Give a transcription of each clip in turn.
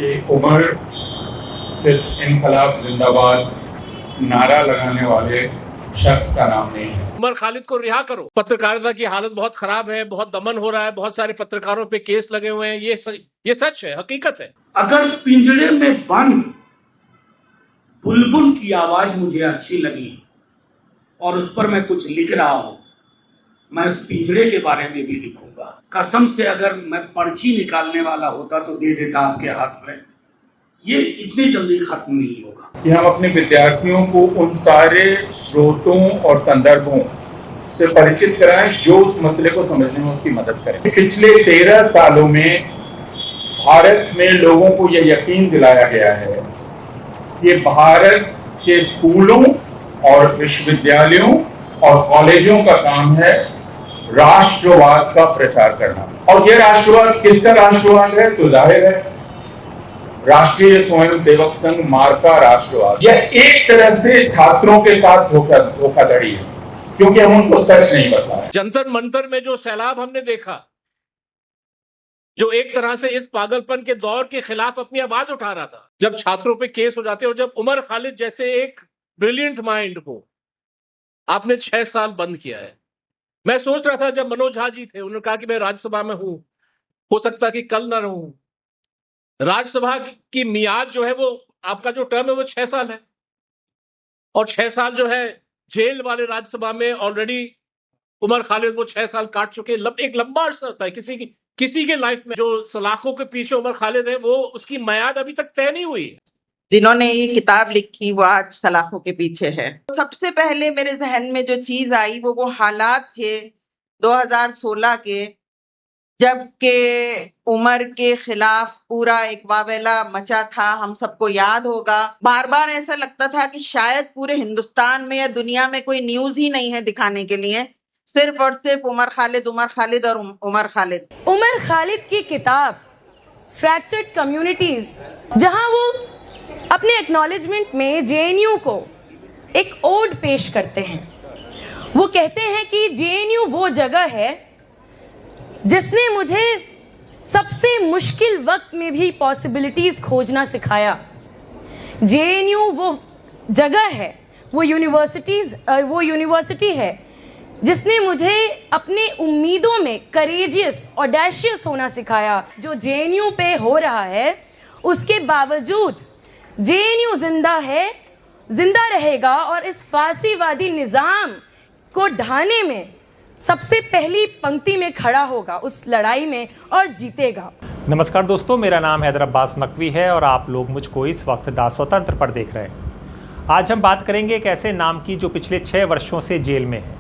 कि उमर सिर्फ इनकलाब जिंदाबाद नारा लगाने वाले शख्स का नाम नहीं है। उमर खालिद को रिहा करो। पत्रकारिता की हालत बहुत खराब है, बहुत दमन हो रहा है, बहुत सारे पत्रकारों पे केस लगे हुए हैं। ये सच है, हकीकत है। अगर पिंजड़े में बंद बुलबुल की आवाज मुझे अच्छी लगी और उस पर मैं कुछ लिख रहा हूं, मैं उस पिंजड़े के बारे में भी लिखूंगा। कसम से अगर मैं पर्ची निकालने वाला होता तो दे देता आपके हाथ में। ये इतनी जल्दी खत्म नहीं होगा। कि हम अपने विद्यार्थियों को उन सारे स्रोतों और संदर्भों से परिचित कराएं जो उस मसले को समझने में उसकी मदद करें। पिछले 13 सालों में भारत में लोगों को यह यकीन दिलाया गया है कि भारत के स्कूलों और विश्वविद्यालयों और कॉलेजों का काम है राष्ट्रवाद का प्रचार करना। और यह राष्ट्रवाद किसका राष्ट्रवाद है? तो जाहिर है राष्ट्रीय स्वयंसेवक संघ मार्का राष्ट्रवाद। यह एक तरह से छात्रों के साथ धोखाधड़ी है, क्योंकि हम उनको सच नहीं बताए। जंतर मंतर में जो सैलाब हमने देखा, जो एक तरह से इस पागलपन के दौर के खिलाफ अपनी आवाज उठा रहा था, जब छात्रों पे केस हो जाते और जब उमर खालिद जैसे एक ब्रिलियंट माइंड को आपने 6 साल बंद किया है। मैं सोच रहा था, जब मनोज झा जी थे, उन्होंने कहा कि मैं राज्यसभा में हूं, हो सकता कि कल ना रहूं। राज्यसभा की मियाद जो है, वो आपका जो टर्म है वो 6 साल है, और 6 साल जो है जेल वाले राज्यसभा में ऑलरेडी उमर खालिद वो 6 साल काट चुके। एक लंबा अर्सा होता है किसी के लाइफ में। जो सलाखों के पीछे उमर खालिद है, वो उसकी मियाद अभी तक तय नहीं हुई। जिन्होंने ये किताब लिखी वो आज सलाखों के पीछे है। सबसे पहले मेरे जहन में जो चीज आई वो हालात थे 2016 के, जबकि उमर के खिलाफ पूरा एक वावेला मचा था। हम सबको याद होगा, बार बार ऐसा लगता था कि शायद पूरे हिंदुस्तान में या दुनिया में कोई न्यूज ही नहीं है दिखाने के लिए, सिर्फ और सिर्फ उमर खालिद और उमर खालिद। उमर खालिद की किताब फ्रैक्चर्ड कम्युनिटीज, जहां वो अपने एक्नॉलेजमेंट में जेएनयू को एक ओड पेश करते हैं। वो कहते हैं कि जेएनयू वो जगह है जिसने मुझे सबसे मुश्किल वक्त में भी पॉसिबिलिटीज खोजना सिखाया। जेएनयू वो जगह है, वो यूनिवर्सिटी है जिसने मुझे अपने उम्मीदों में करेजियस, ऑडेशियस होना सिखाया। जो जेएनयू पे हो रहा है, उसके बावजूद जेएनयू जिंदा है, जिंदा रहेगा और इस फांसीवादी निजाम को ढाने में सबसे पहली पंक्ति में खड़ा होगा उस लड़ाई में और जीतेगा। नमस्कार दोस्तों, मेरा नाम हैदर अब्बास नकवी है और आप लोग मुझको इस वक्त दा स्वतंत्र पर देख रहे हैं। आज हम बात करेंगे एक ऐसे नाम की जो पिछले 6 वर्षों से जेल में है,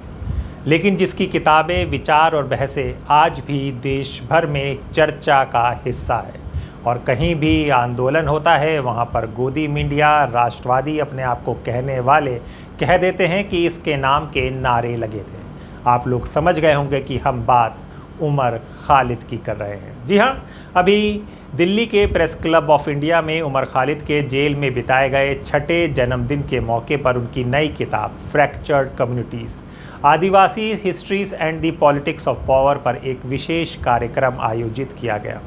लेकिन जिसकी किताबें, विचार और बहसें आज भी देश भर में चर्चा का हिस्सा है। और कहीं भी आंदोलन होता है, वहाँ पर गोदी मीडिया, राष्ट्रवादी अपने आप को कहने वाले कह देते हैं कि इसके नाम के नारे लगे थे। आप लोग समझ गए होंगे कि हम बात उमर खालिद की कर रहे हैं। जी हाँ, अभी दिल्ली के प्रेस क्लब ऑफ इंडिया में उमर खालिद के जेल में बिताए गए 6ठे जन्मदिन के मौके पर उनकी नई किताब fractured communities, Adivasi histories and the politics of power पर एक विशेष कार्यक्रम आयोजित किया गया।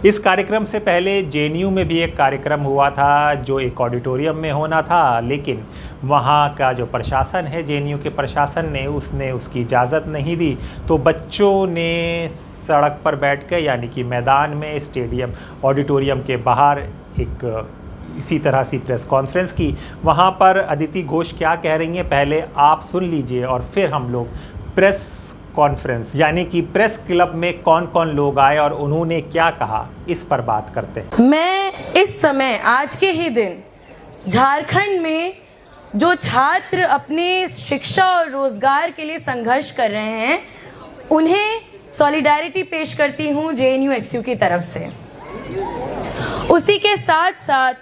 इस कार्यक्रम से पहले जेएनयू में भी एक कार्यक्रम हुआ था जो एक ऑडिटोरियम में होना था, लेकिन वहाँ का जो प्रशासन है, जेएनयू के प्रशासन ने उसकी इजाज़त नहीं दी। तो बच्चों ने सड़क पर बैठ कर, यानी कि मैदान में, स्टेडियम ऑडिटोरियम के बाहर एक इसी तरह से प्रेस कॉन्फ्रेंस की। वहाँ पर अदिति घोष क्या कह रही हैं पहले आप सुन लीजिए, और फिर हम लोग प्रेस कॉन्फ्रेंस यानी कि प्रेस क्लब में कौन कौन लोग आए और उन्होंने क्या कहा, इस पर बात करते हैं। मैं इस समय, आज के ही दिन, झारखंड में जो छात्र अपने शिक्षा और रोजगार के लिए संघर्ष कर रहे हैं, उन्हें सॉलिडारिटी पेश करती हूँ जेएनयू-एसयू की तरफ से। उसी के साथ साथ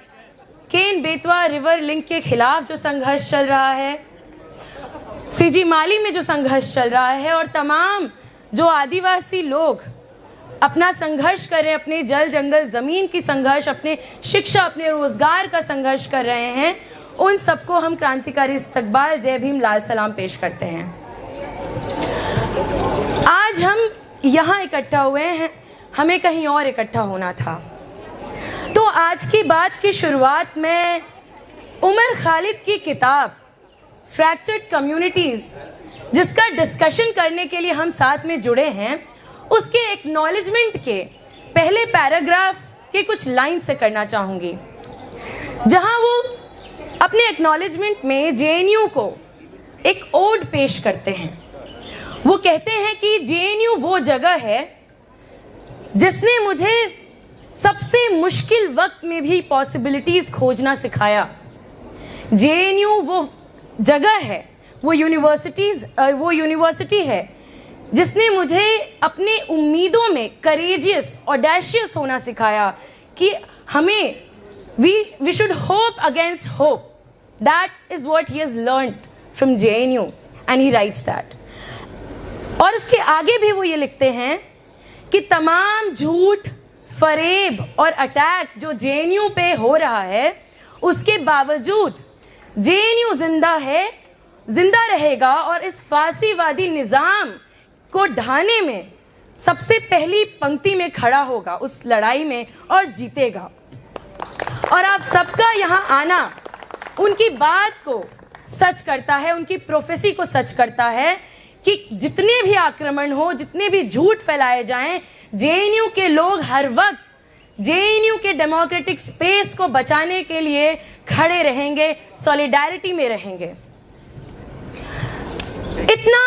केन बेतवा रिवर लिंक के खिलाफ जो संघर्ष चल रहा है, सीजी माली में जो संघर्ष चल रहा है, और तमाम जो आदिवासी लोग अपना संघर्ष कर रहे हैं, अपने जल जंगल जमीन की संघर्ष, अपने शिक्षा, अपने रोजगार का संघर्ष कर रहे हैं, उन सबको हम क्रांतिकारी इस्तकबाल, जय भीम, लाल सलाम पेश करते हैं। आज हम यहाँ इकट्ठा हुए हैं, हमें कहीं और इकट्ठा होना था। तो आज की बात की शुरुआत में उमर खालिद की किताब फ्रैक्चर्ड कम्युनिटीज, जिसका डिस्कशन करने के लिए हम साथ में जुड़े हैं, उसके एक्नॉलेजमेंट के पहले पैराग्राफ के कुछ लाइन से करना चाहूंगी, जहां वो अपने एक्नॉलेजमेंट में जेएनयू को एक ओड पेश करते हैं। वो कहते हैं कि जेएनयू वो जगह है जिसने मुझे सबसे मुश्किल वक्त में भी पॉसिबिलिटीज खोजना सिखाया। जेएनयू वो जगह है, वो यूनिवर्सिटी है जिसने मुझे अपने उम्मीदों में करेजियस, ऑडेशियस होना सिखाया कि हमें we should hope against hope. That is what he has learned from JNU and he writes that. और इसके आगे भी वो ये लिखते हैं कि तमाम झूठ, फरेब और अटैक जो जेएनयू पे हो रहा है, उसके बावजूद जेएनयू जिंदा है, जिंदा रहेगा और इस फांसीवादी निजाम को ढाने में सबसे पहली पंक्ति में खड़ा होगा उस लड़ाई में और जीतेगा। और आप सबका यहाँ आना उनकी बात को सच करता है, उनकी प्रोफेसी को सच करता है कि जितने भी आक्रमण हो, जितने भी झूठ फैलाए जाएं, जेएनयू के लोग हर वक्त जेएनयू के डेमोक्रेटिक स्पेस को बचाने के लिए खड़े रहेंगे, सॉलिडारिटी में रहेंगे। इतना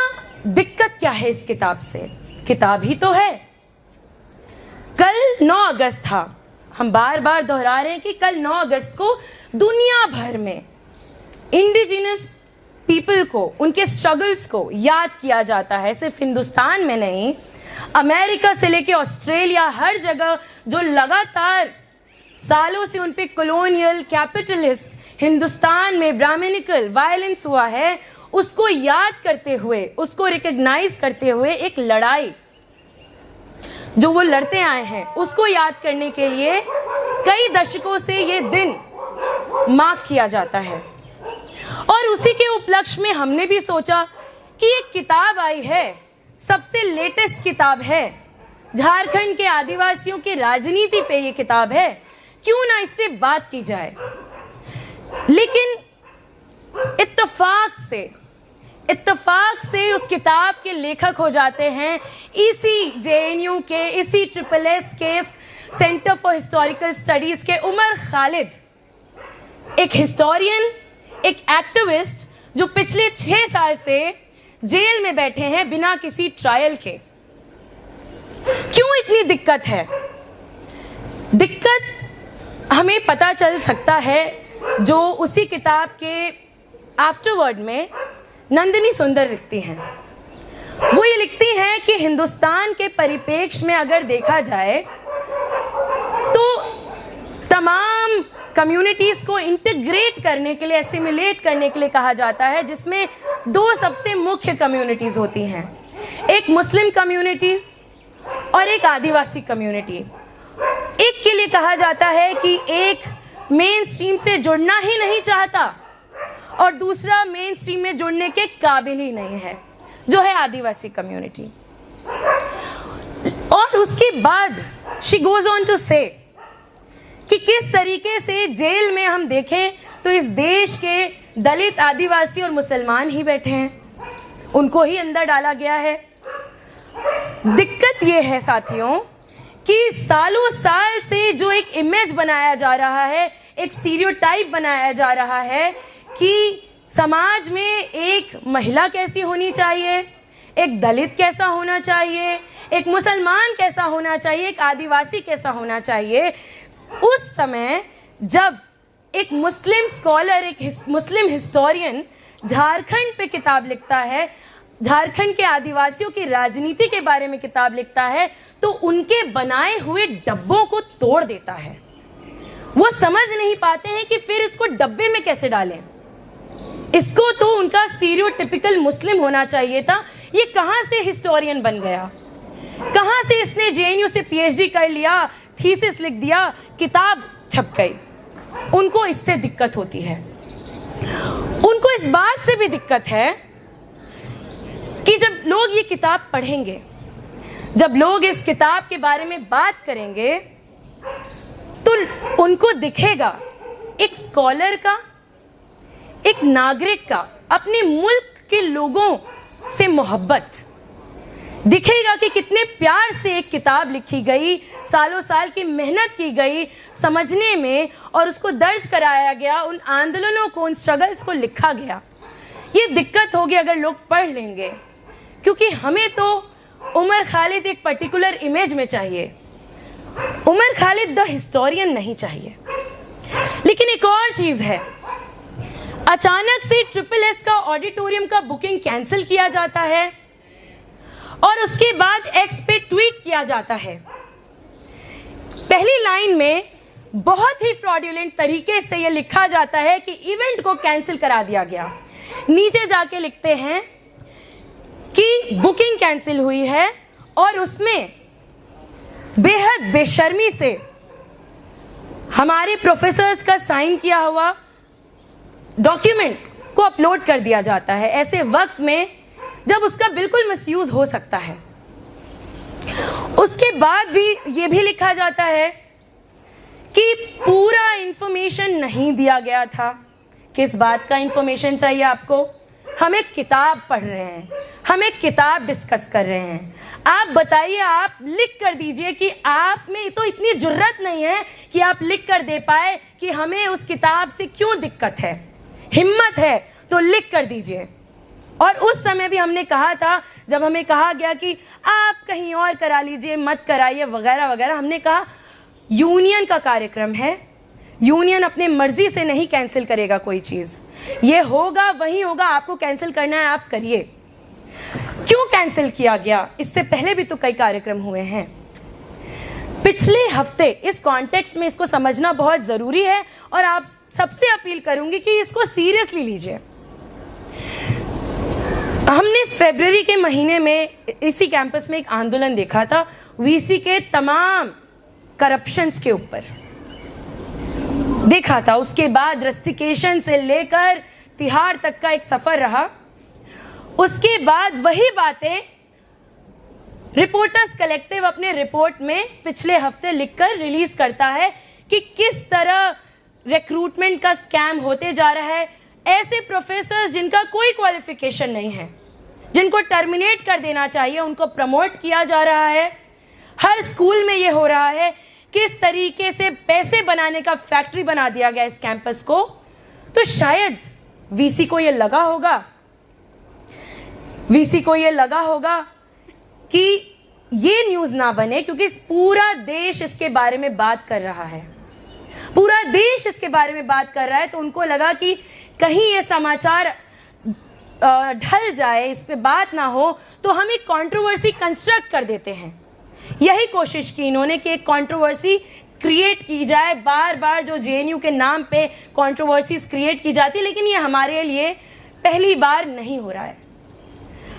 दिक्कत क्या है इस किताब से? किताब ही तो है। कल 9 अगस्त था, हम बार बार दोहरा रहे हैं कि कल 9 अगस्त को दुनिया भर में इंडिजिनस पीपल को, उनके स्ट्रगल्स को याद किया जाता है। सिर्फ हिंदुस्तान में नहीं, अमेरिका से लेके ऑस्ट्रेलिया, हर जगह जो लगातार सालों से उन पे कॉलोनियल, कैपिटलिस्ट हिंदुस्तान में ब्राह्मणिकल वायलेंस हुआ है, उसको याद करते हुए, उसको रिकॉग्नाइज करते हुए एक लड़ाई जो वो लड़ते आए हैं, उसको याद करने के लिए कई दशकों से ये दिन मार्क किया जाता है। और उसी के उपलक्ष्य में हमने भी सोचा कि एक किताब आई है, सबसे लेटेस्ट किताब है, झारखंड के आदिवासियों की राजनीति पे ये किताब है, क्यों ना इस पे बात की जाए। लेकिन इत्तेफाक से उस किताब के लेखक हो जाते हैं इसी जेएनयू के, इसी SSS के सेंटर फॉर हिस्टोरिकल स्टडीज के उमर खालिद, एक हिस्टोरियन, एक एक्टिविस्ट जो पिछले 6 साल से जेल में बैठे हैं बिना किसी ट्रायल के। क्यों इतनी दिक्कत है? दिक्कत हमें पता चल सकता है जो उसी किताब के आफ्टरवर्ड में नंदिनी सुंदर लिखती हैं। वो ये लिखती हैं कि हिंदुस्तान के परिप्रेक्ष्य में अगर देखा जाए तो तमाम कम्युनिटीज को इंटीग्रेट करने के लिए, एसिमिलेट करने के लिए कहा जाता है, जिसमें 2 सबसे मुख्य कम्युनिटीज होती हैं, एक मुस्लिम कम्युनिटीज और एक आदिवासी कम्युनिटी। एक के लिए कहा जाता है कि एक मेन स्ट्रीम से जुड़ना ही नहीं चाहता और दूसरा मेन स्ट्रीम में जुड़ने के काबिल ही नहीं है, जो है आदिवासी कम्युनिटी। और उसके बाद शी गोज ऑन टू से कि किस तरीके से जेल में हम देखें तो इस देश के दलित, आदिवासी और मुसलमान ही बैठे हैं, उनको ही अंदर डाला गया है। दिक्कत यह है साथियों कि सालों साल से जो एक इमेज बनाया जा रहा है, एक स्टीरियोटाइप बनाया जा रहा है कि समाज में एक महिला कैसी होनी चाहिए, एक दलित कैसा होना चाहिए, एक मुसलमान कैसा होना चाहिए, एक आदिवासी कैसा होना चाहिए। उस समय जब एक मुस्लिम स्कॉलर, एक मुस्लिम हिस्टोरियन झारखंड पे किताब लिखता है, झारखंड के आदिवासियों की राजनीति के बारे में किताब लिखता है, तो उनके बनाए हुए डब्बों को तोड़ देता है। वो समझ नहीं पाते हैं कि फिर इसको डब्बे में कैसे डालें। इसको तो उनका स्टीरियोटिपिकल मुस्लिम होना चाहिए था, ये कहां से हिस्टोरियन बन गया? कहां से इसने जेएनयू से पीएचडी कर लिया, थीसिस लिख दिया, किताब छप गई? उनको इससे दिक्कत होती है। उनको इस बात से भी दिक्कत है कि जब लोग ये किताब पढ़ेंगे, जब लोग इस किताब के बारे में बात करेंगे, तो उनको दिखेगा एक स्कॉलर का, एक नागरिक का अपने मुल्क के लोगों से मोहब्बत, दिखेगा कि कितने प्यार से एक किताब लिखी गई, सालों साल की मेहनत की गई समझने में, और उसको दर्ज कराया गया, उन आंदोलनों को, उन स्ट्रगल्स को लिखा गया। ये दिक्कत होगी अगर लोग पढ़ लेंगे, क्योंकि हमें तो उमर खालिद एक पर्टिकुलर इमेज में चाहिए, उमर खालिद द हिस्टोरियन नहीं चाहिए। लेकिन एक और चीज है, अचानक से SSS का ऑडिटोरियम का बुकिंग कैंसिल किया जाता है और उसके बाद एक्स पे ट्वीट किया जाता है। पहली लाइन में बहुत ही फ्रॉडुलेंट तरीके से यह लिखा जाता है कि इवेंट को कैंसिल करा दिया गया। नीचे जाके लिखते हैं कि बुकिंग कैंसिल हुई है और उसमें बेहद बेशर्मी से हमारे प्रोफेसर्स का साइन किया हुआ डॉक्यूमेंट को अपलोड कर दिया जाता है, ऐसे वक्त में जब उसका बिल्कुल मिसयूज हो सकता है। उसके बाद भी ये भी लिखा जाता है कि पूरा इंफॉर्मेशन नहीं दिया गया था। किस बात का इंफॉर्मेशन चाहिए आपको? हम एक किताब पढ़ रहे हैं, हम एक किताब डिस्कस कर रहे हैं। आप बताइए, आप लिख कर दीजिए कि आप में तो इतनी जुर्रत नहीं है कि आप लिख कर दे पाए कि हमें उस किताब से क्यों दिक्कत है। हिम्मत है तो लिख कर दीजिए। और उस समय भी हमने कहा था, जब हमें कहा गया कि आप कहीं और करा लीजिए, मत कराइए वगैरह वगैरह, हमने कहा यूनियन का कार्यक्रम है, यूनियन अपने मर्जी से नहीं कैंसिल करेगा कोई चीज, ये होगा वही होगा, आपको कैंसिल करना है आप करिए। क्यों कैंसिल किया गया? इससे पहले भी तो कई कार्यक्रम हुए हैं। पिछले हफ्ते इस कॉन्टेक्स्ट में इसको समझना बहुत जरूरी है और आप सबसे अपील करूंगी कि इसको सीरियसली लीजिए। हमने फरवरी के महीने में इसी कैंपस में एक आंदोलन देखा था वीसी के तमाम करप्शंस के ऊपर देखा था। उसके बाद रस्टिकेशन से लेकर तिहाड़ तक का एक सफर रहा। उसके बाद वही बातें रिपोर्टर्स कलेक्टिव अपने रिपोर्ट में पिछले हफ्ते लिखकर रिलीज करता है कि किस तरह रिक्रूटमेंट का स्कैम होते जा रहा है। ऐसे प्रोफेसर जिनका कोई क्वालिफिकेशन नहीं है, जिनको टर्मिनेट कर देना चाहिए, उनको प्रमोट किया जा रहा है। हर स्कूल में ये हो रहा है। किस तरीके से पैसे बनाने का फैक्ट्री बना दिया गया इस कैंपस को। तो शायद वीसी को ये लगा होगा कि ये न्यूज ना बने, क्योंकि पूरा देश इसके बारे में बात कर रहा है, पूरा देश इसके बारे में बात कर रहा है। तो उनको लगा कि कहीं ये समाचार ढल जाए, इस पे बात ना हो, तो हम एक कंट्रोवर्सी कंस्ट्रक्ट कर देते हैं। यही कोशिश की इन्होंने कि एक कंट्रोवर्सी क्रिएट की जाए। बार बार जो जेएनयू के नाम पे कंट्रोवर्सीज क्रिएट की जाती, लेकिन ये हमारे लिए पहली बार नहीं हो रहा है।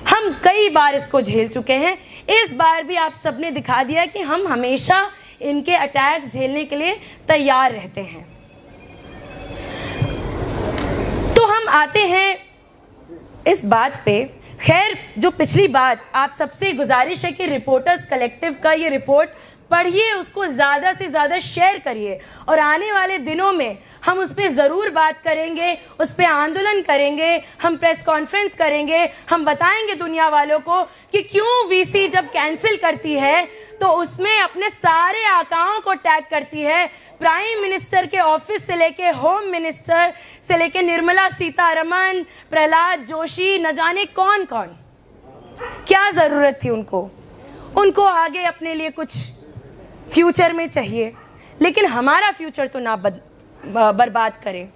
हम कई बार इसको झेल चुके हैं। इस बार भी आप सबने दिखा दिया कि हम हमेशा इनके अटैक्स झेलने के लिए तैयार रहते हैं। तो हम आते हैं इस बात पे। खैर, जो पिछली बात, आप सबसे गुजारिश है कि रिपोर्टर्स कलेक्टिव का ये रिपोर्ट पढ़िए, उसको ज़्यादा से ज़्यादा शेयर करिए और आने वाले दिनों में हम उस पर ज़रूर बात करेंगे, उस पर आंदोलन करेंगे, हम प्रेस कॉन्फ्रेंस करेंगे, हम बताएंगे दुनिया वालों को कि क्यों वीसी जब कैंसिल करती है तो उसमें अपने सारे आकाओं को टैग करती है। प्राइम मिनिस्टर के ऑफिस से लेके होम मिनिस्टर से लेके निर्मला सीतारमण, प्रहलाद जोशी, न जाने कौन कौन। क्या जरूरत थी उनको आगे अपने लिए कुछ फ्यूचर में चाहिए, लेकिन हमारा फ्यूचर तो ना बर्बाद करें।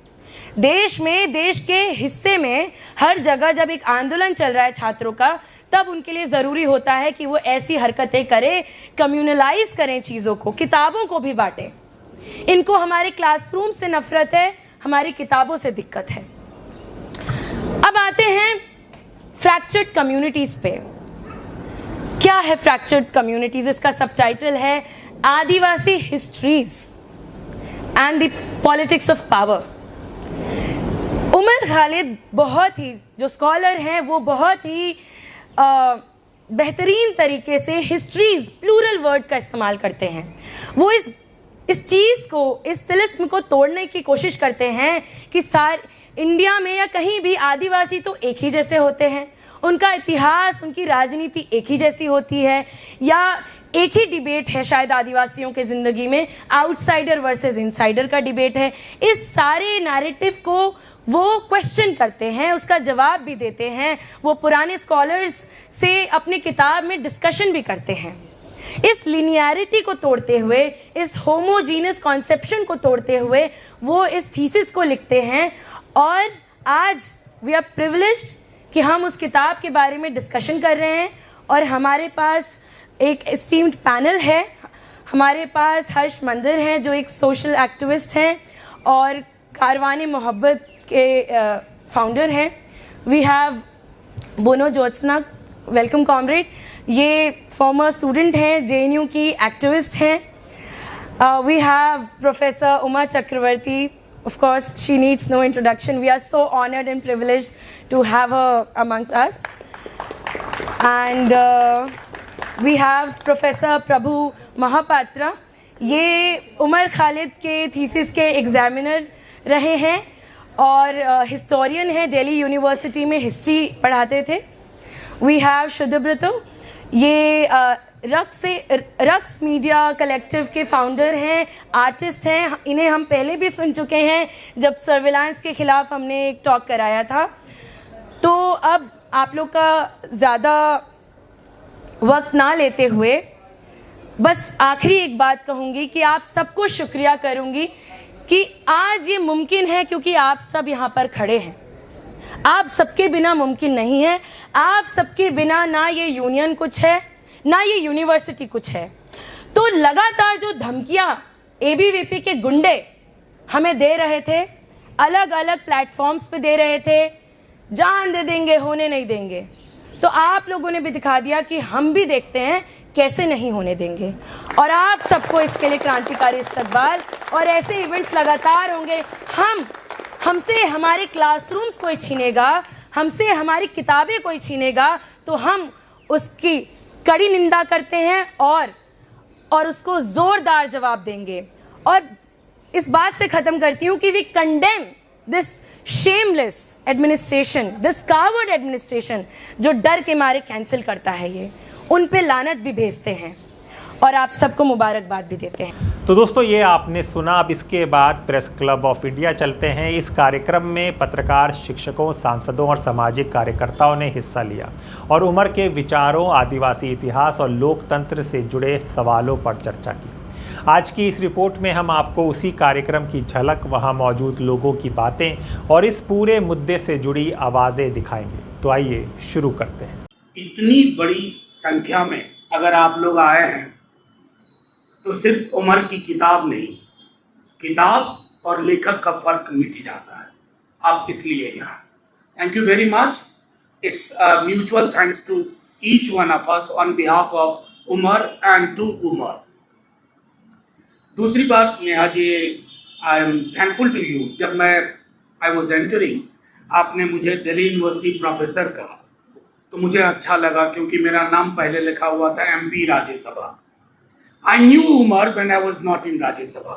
देश में, देश के हिस्से में हर जगह जब एक आंदोलन चल रहा है छात्रों का, तब उनके लिए जरूरी होता है कि वो ऐसी हरकतें करें, कम्युनलाइज करें चीजों को, किताबों को भी बांटें। इनको हमारे क्लासरूम से नफरत है, हमारी किताबों से दिक्कत है। अब आते हैं फ्रैक्चर्ड कम्युनिटीज पे। क्या है फ्रैक्चर्ड कम्युनिटीज? इसका सबटाइटल है Adivasi histories and the politics of power. Umar Khalid बहुत ही, जो स्कॉलर हैं, वो बहुत ही बेहतरीन तरीके से हिस्ट्रीज, प्लूरल वर्ड का इस्तेमाल करते हैं। वो इस चीज को, इस तिलिस्म को तोड़ने की कोशिश करते हैं कि इंडिया में या कहीं भी आदिवासी तो एक ही जैसे होते हैं, उनका इतिहास, उनकी राजनीति एक ही जैसी होती है, या एक ही डिबेट है शायद आदिवासियों के जिंदगी में, आउटसाइडर वर्सेस इनसाइडर का डिबेट है। इस सारे नैरेटिव को वो क्वेश्चन करते हैं, उसका जवाब भी देते हैं, वो पुराने स्कॉलर्स से अपनी किताब में डिस्कशन भी करते हैं। इस लिनियरिटी को तोड़ते हुए, इस होमोजीनियस कॉन्सेप्शन को तोड़ते हुए वो इस थीसिस को लिखते हैं, और आज वी आर प्रिविलेज्ड कि हम उस किताब के बारे में डिस्कशन कर रहे हैं। और हमारे पास एक एस्टीम्ड पैनल है। हमारे पास हर्ष मंदिर हैं जो एक सोशल एक्टिविस्ट हैं और कारवाने मोहब्बत के फाउंडर हैं। We have Bano Jyotsna, welcome comrade, ये फॉर्मर स्टूडेंट हैं, JNU की एक्टिविस्ट हैं। We have professor Uma Chakravarti, of course she needs no introduction, we are so honored and privileged to have her amongst us. And we have Professor Prabhu Mahapatra, ये उमर खालिद के thesis के examiner रहे हैं और historian हैं, Delhi university में history पढ़ाते थे। वी हैव शुद्धब्रतो, ये रक्स मीडिया कलेक्टिव के फाउंडर हैं, आर्टिस्ट हैं। इन्हें हम पहले भी सुन चुके हैं जब सर्विलांस के खिलाफ हमने एक टॉक कराया था। तो अब आप लोग का ज़्यादा वक्त ना लेते हुए बस आखिरी एक बात कहूँगी कि आप सबको शुक्रिया करूँगी कि आज ये मुमकिन है क्योंकि आप सब यहाँ पर खड़े हैं। आप सबके बिना मुमकिन नहीं है। आप सबके बिना ना ये यूनियन कुछ है, ना ये यूनिवर्सिटी कुछ है। तो लगातार जो धमकियां ABVP के गुंडे हमें दे रहे थे, अलग अलग प्लेटफॉर्म्स पे दे रहे थे, जान दे देंगे, होने नहीं देंगे, तो आप लोगों ने भी दिखा दिया कि हम भी देखते हैं कैसे नहीं होने देंगे। और आप सबको इसके लिए क्रांतिकारी इस्तकबाल, और ऐसे इवेंट्स लगातार होंगे। हमसे हमारे क्लासरूम्स कोई छीनेगा, हमसे हमारी किताबें कोई छीनेगा, तो हम उसकी कड़ी निंदा करते हैं और उसको जोरदार जवाब देंगे। और इस बात से खत्म करती हूँ कि we condemn this shameless administration, this coward administration जो डर के मारे कैंसिल करता है, ये उन पे लानत भी भेजते हैं और आप सबको मुबारकबाद भी देते हैं। तो दोस्तों, ये आपने सुना। अब इसके बाद प्रेस क्लब ऑफ इंडिया चलते हैं। इस कार्यक्रम में पत्रकार, शिक्षकों, सांसदों और सामाजिक कार्यकर्ताओं ने हिस्सा लिया और उमर के विचारों, आदिवासी इतिहास और लोकतंत्र से जुड़े सवालों पर चर्चा की। आज की इस रिपोर्ट में हम आपको उसी कार्यक्रम की झलक, वहां मौजूद लोगों की बातें और इस पूरे मुद्दे से जुड़ी आवाज़ें दिखाएंगे। तो आइए शुरू करते हैं। इतनी बड़ी संख्या में अगर आप लोग आए हैं तो सिर्फ उमर की किताब नहीं, किताब और लेखक का फर्क मिट जाता है। अब इसलिए यहाँ thank you very much. It's mutual thanks to each one of us on behalf of Umar and to Umar. दूसरी बात Neha ji, I am thankful to you. जब आई वॉज एंटरिंग, आपने मुझे दिल्ली यूनिवर्सिटी प्रोफेसर कहा तो मुझे अच्छा लगा क्योंकि मेरा नाम पहले लिखा हुआ था MP Rajya Sabha. I knew Umar when I was not in Rajya Sabha.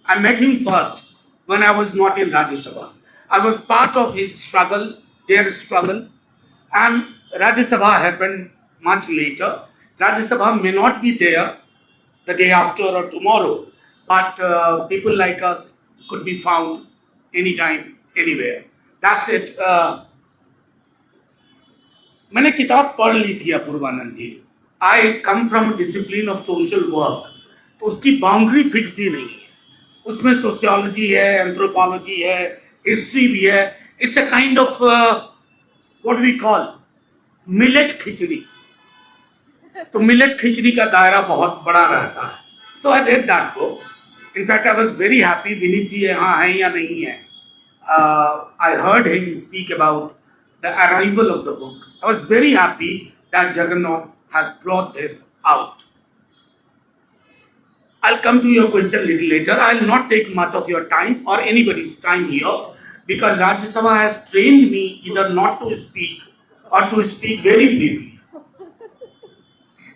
I met him first when I was not in Rajya Sabha. I was part of his struggle, their struggle, and Rajya Sabha happened much later. Rajya Sabha may not be there the day after or tomorrow, but people like us could be found anytime, anywhere. That's it. मैंने किताब पढ़ ली थी Apoorvanand ji. I come from discipline of social work, तो उसकी boundary fixed ही नहीं है। उसमें सोशियोलॉजी है, एंथ्रोपोलॉजी है, हिस्ट्री भी है। It's a kind of what we call millet khichdi. तो मिलेट खिचड़ी का दायरा बहुत बड़ा रहता है। So I read that book. In fact I was very happy. Vineet ji यहाँ हैं या नहीं है, I heard him speak about the arrival of the book. I was very happy that Jagannath has brought this out. I'll come to your question a little later. I'll not take much of your time or anybody's time here because Rajya Sabha has trained me either not to speak or to speak very briefly.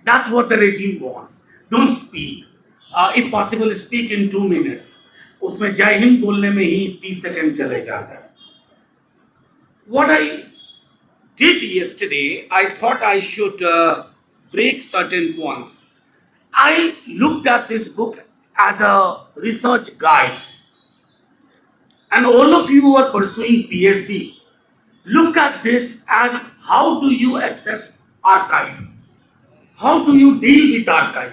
That's what the regime wants. Don't speak. If possible speak in 2 minutes. उसमें जय हिंद बोलने में ही 30 second चले जाते हैं. What I did yesterday, I thought I should break certain points. I looked at this book as a research guide. And all of you who are pursuing PhD, look at this as how do you access archive? How do you deal with archive?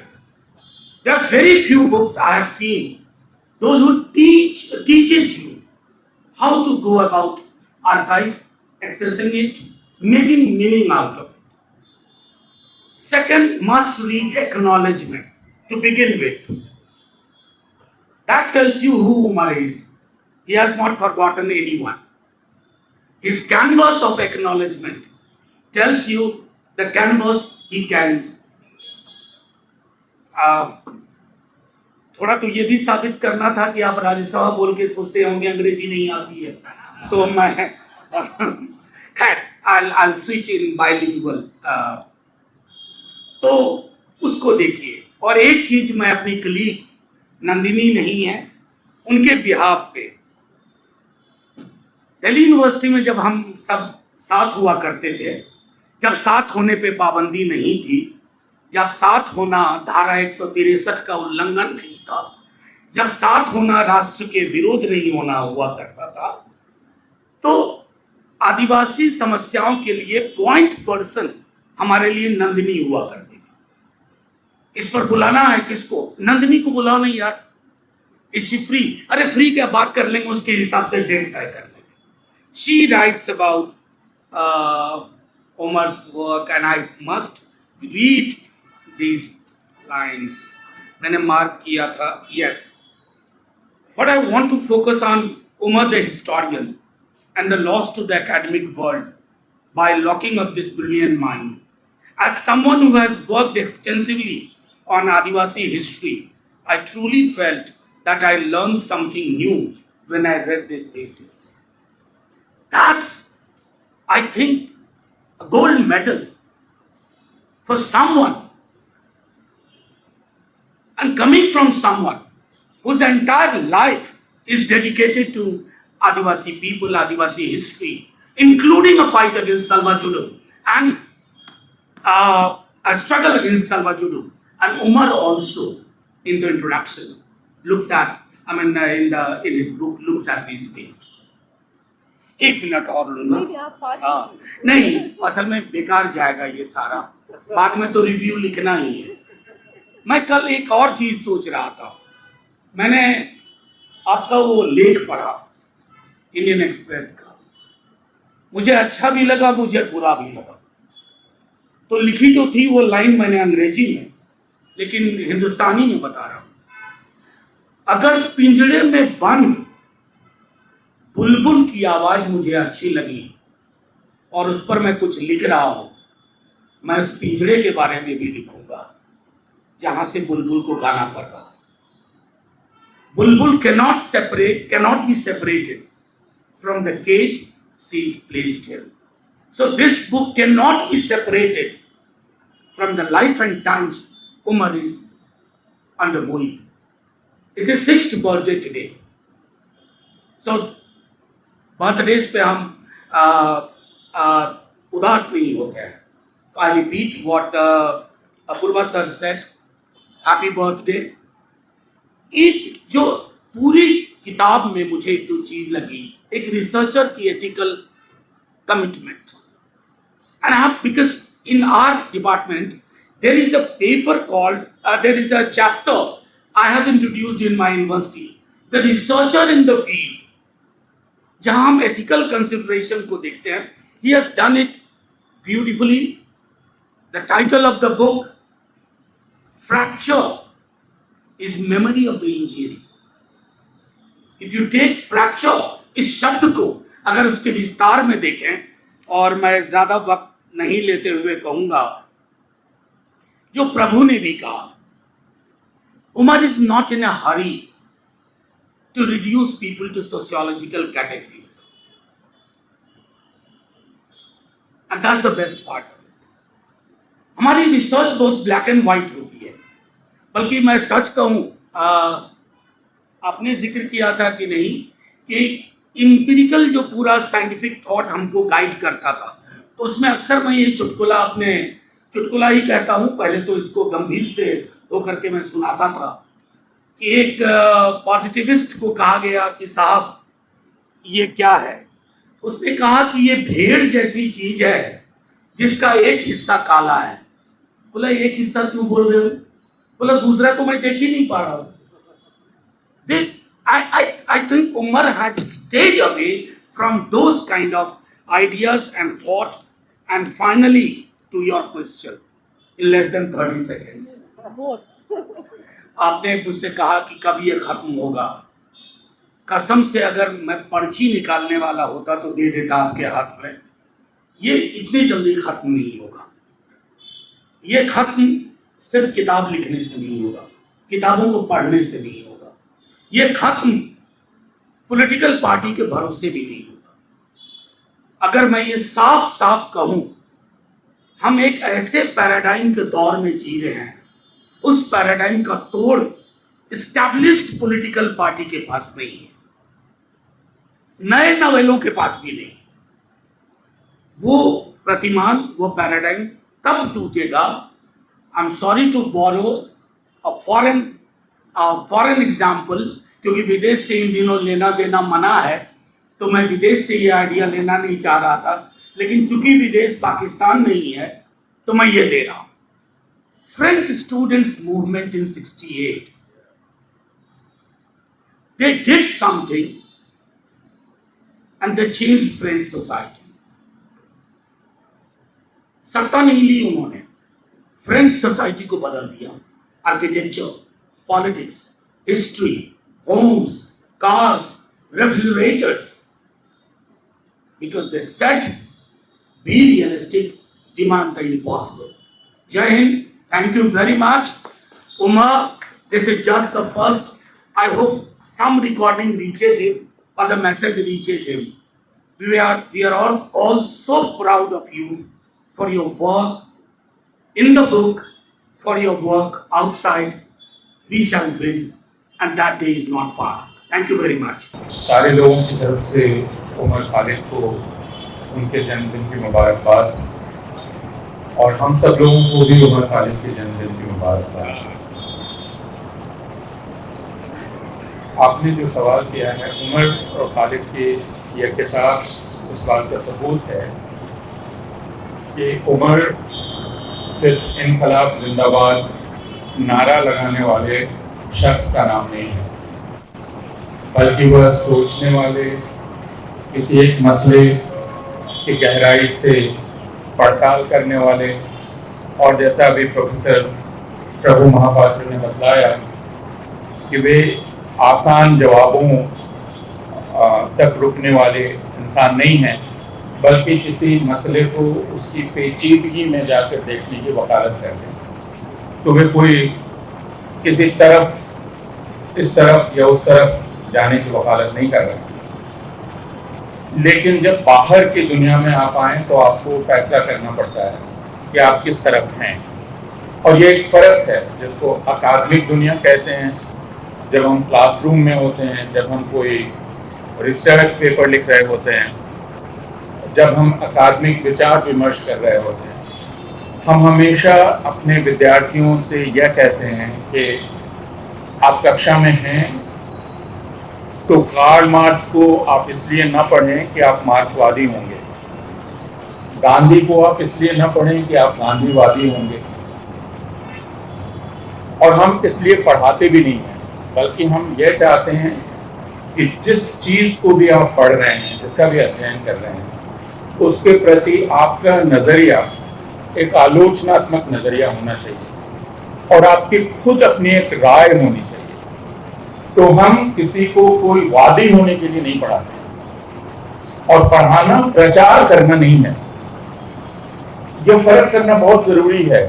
There are very few books I have seen, those who teaches you how to go about archive, accessing it, making meaning out of it. Second, must read acknowledgement to begin with. That tells you who Umar is. He has not forgotten anyone. His canvas of acknowledgement tells you the canvas he carries. थोड़ा तो ये भी साबित करना था कि आप राज्यसभा बोल के सोचते होंगे अंग्रेजी नहीं आती है, तो मैं खैर I'll switch in bilingual. तो उसको देखिए. और एक चीज मैं अपनी कलीग नंदिनी नहीं है उनके बिहाफ पे, दिल्ली यूनिवर्सिटी में जब हम सब साथ हुआ करते थे, जब साथ होने पे पाबंदी नहीं थी, जब साथ होना धारा 163 का उल्लंघन नहीं था, जब साथ होना राष्ट्र के विरोध नहीं होना हुआ करता था, तो आदिवासी समस्याओं के लिए पॉइंट पर्सन हमारे लिए नंदिनी हुआ करती थी. इस पर बुलाना है किसको? नंदिनी को बुलाओ नहीं यार. Is free? अरे फ्री क्या, बात कर लेंगे, उसके हिसाब से डेट तय कर लेंगे. She writes about Umar's work and I must read these lines. मैंने मार्क किया था. Yes. But I want to focus on Umar the historian and the loss to the academic world by locking up this brilliant mind. As someone who has worked extensively on Adivasi history, I truly felt that I learned something new when I read this thesis. That's, I think, a gold medal for someone, and coming from someone whose entire life is dedicated to Adivasi people, Adivasi history, including a fight against Salva-Judum and a struggle against Salva-Judum. And Umar also, in the introduction, looks at, in his book, looks at these things. 1 minute और लूंगा. हाँ, नहीं, असल में बेकार जाएगा ये सारा, बाद में तो रिव्यू लिखना ही है. मैं कल एक और चीज सोच रहा था. मैंने आपका वो लेख पढ़ा इंडियन एक्सप्रेस का, मुझे अच्छा भी लगा, मुझे बुरा भी लगा. तो लिखी तो थी वो लाइन मैंने अंग्रेजी में, लेकिन हिंदुस्तानी में बता रहा हूं. अगर पिंजड़े में बंद बुलबुल की आवाज मुझे अच्छी लगी और उस पर मैं कुछ लिख रहा हूं, मैं उस पिंजड़े के बारे में भी लिखूंगा जहां से बुलबुल को गाना पड़ रहा है. बुलबुल cannot be separated from the cage she is placed in. So this book cannot be separated from the life and times Umar is undergoing. It's his 6th birthday today. So birthdays पे हम उदास नहीं होते हैं. तो I repeat what Apoorva sir said, happy birthday. एक जो पूरी किताब में मुझे जो चीज लगी, एक रिसर्चर की ethical commitment. And because in our department there is a paper called, there is a chapter I have introduced in my university, the researcher in the field, जहां हम एथिकल कंसिडरेशन को देखते हैं. He has done it beautifully. The title of the book, fracture is memory of the injury. If you take fracture, इस शब्द को अगर उसके विस्तार में देखें, और मैं ज्यादा वक्त नहीं लेते हुए कहूंगा, जो प्रभु ने भी कहा, Umar is not in a hurry to reduce people to sociological categories. And that's the best part of it. हमारी रिसर्च बहुत ब्लैक एंड व्हाइट होती है. बल्कि मैं सच कहूँ, आपने जिक्र किया था कि नहीं कि इम्पिरिकल जो पूरा साइंटिफिक थॉट हमको गाइड करता था, तो उसमें अक्सर मैं ये चुटकुला ही कहता हूँ, पहले तो इसको गंभीर से होकर के मैं सुनाता था कि एक पॉजिटिविस्ट को कहा गया कि साहब ये क्या है। उसने कहा कि ये भेड़ जैसी चीज है जिसका एक हिस्सा काला है। बोला एक हिस्सा क्यों बोल रहे हो? बोला दूसरा तो मैं देख ही नहीं पा रहा हूं। I think Umar has stayed away from those kind of ideas and thought. And finally, to your question, in less than 30 seconds, आपने मुझसे कहा कि कब ये खत्म होगा। कसम से अगर मैं पर्ची निकालने वाला होता तो दे देता आपके हाथ में। ये इतनी जल्दी खत्म नहीं होगा। ये खत्म सिर्फ किताब लिखने से नहीं होगा, किताबों को पढ़ने से नहीं होगा। ये खत्म पॉलिटिकल पार्टी के भरोसे भी नहीं होगा। अगर मैं ये साफ साफ कहूं, हम एक ऐसे पैराडाइम के दौर में जी रहे हैं, उस पैराडाइम का तोड़ एस्टैब्लिश्ड पॉलिटिकल पार्टी के पास नहीं है, नए नवेलों के पास भी नहीं। वो प्रतिमान, वो पैराडाइम तब टूटेगा। I am sorry to borrow a foreign example, क्योंकि विदेश से इन दिनों लेना देना मना है, तो मैं विदेश से ये आइडिया लेना नहीं चाह रहा था, लेकिन चूंकि विदेश पाकिस्तान नहीं है तो मैं ये ले रहा हूं। French students movement in 68, they did something and they changed French society. सत्ता नहीं ली उन्होंने, फ्रेंच सोसाइटी को बदल दिया। Architecture, politics, history, homes, cars, refrigerators, because they said, be realistic, demand the impossible. Jai Hind, thank you very much. Umar, this is just the first. I hope some recording reaches him or the message reaches him. We are all so proud of you for your work in the book, for your work outside. We shall win. And that day is not far. Thank you very much. सारे लोगों की तरफ से उमर खालिद को उनके जन्मदिन की मुबारकबाद, और हम सब लोगों को भी उमर खालिद के जन्मदिन की मुबारकबाद। आपने जो सवाल किया है, उमर और खालिद की यह किताब उस बात का सबूत है कि उमर सिर्फ इनकलाब जिंदाबाद नारा लगाने वाले शख्स का नाम नहीं है, बल्कि वह सोचने वाले, किसी एक मसले की गहराई से पड़ताल करने वाले, और जैसा अभी प्रोफेसर प्रभु महापात्र ने बतलाया कि वे आसान जवाबों तक रुकने वाले इंसान नहीं हैं, बल्कि किसी मसले को उसकी पेचीदगी में जाकर देखने की वकालत करते हैं। तो वे कोई किसी तरफ, इस तरफ या उस तरफ जाने की वकालत नहीं कर रहे। लेकिन जब बाहर की दुनिया में आप आए तो आपको फैसला करना पड़ता है कि आप किस तरफ हैं। और ये एक फ़र्क है जिसको अकादमिक दुनिया कहते हैं, जब हम क्लासरूम में होते हैं, जब हम कोई रिसर्च पेपर लिख रहे होते हैं, जब हम अकादमिक विचार विमर्श कर रहे होते हैं, हम हमेशा अपने विद्यार्थियों से यह कहते हैं कि आप कक्षा में हैं तो कार्ल मार्क्स को आप इसलिए न पढ़ें कि आप मार्क्सवादी होंगे, गांधी को आप इसलिए न पढ़ें कि आप गांधीवादी होंगे। और हम इसलिए पढ़ाते भी नहीं हैं, बल्कि हम यह चाहते हैं कि जिस चीज़ को भी आप पढ़ रहे हैं, जिसका भी अध्ययन कर रहे हैं, उसके प्रति आपका नज़रिया एक आलोचनात्मक नज़रिया होना चाहिए और आपकी खुद अपनी एक राय होनी चाहिए। तो हम किसी को कोई वादी होने के लिए नहीं पढ़ाते, और पढ़ाना प्रचार करना नहीं है। यह फर्क करना बहुत जरूरी है,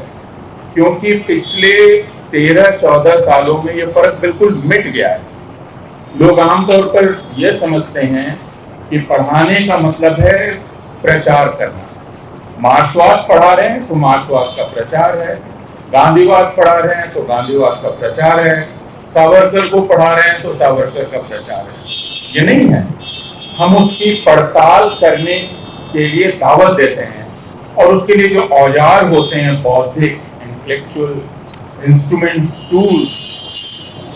क्योंकि पिछले 13-14 सालों में यह फर्क बिल्कुल मिट गया है। लोग आमतौर पर यह समझते हैं कि पढ़ाने का मतलब है प्रचार करना। मार्क्सवाद पढ़ा रहे हैं तो मार्क्सवाद का प्रचार है, गांधीवाद पढ़ा रहे हैं तो गांधीवाद का प्रचार है, सावरकर को पढ़ा रहे हैं तो सावरकर का प्रचार है। ये नहीं है, हम उसकी पड़ताल करने के लिए दावत देते हैं और उसके लिए जो औजार होते हैं, बौद्धिक, इंटेलेक्चुअल इंस्ट्रूमेंट्स, टूल्स,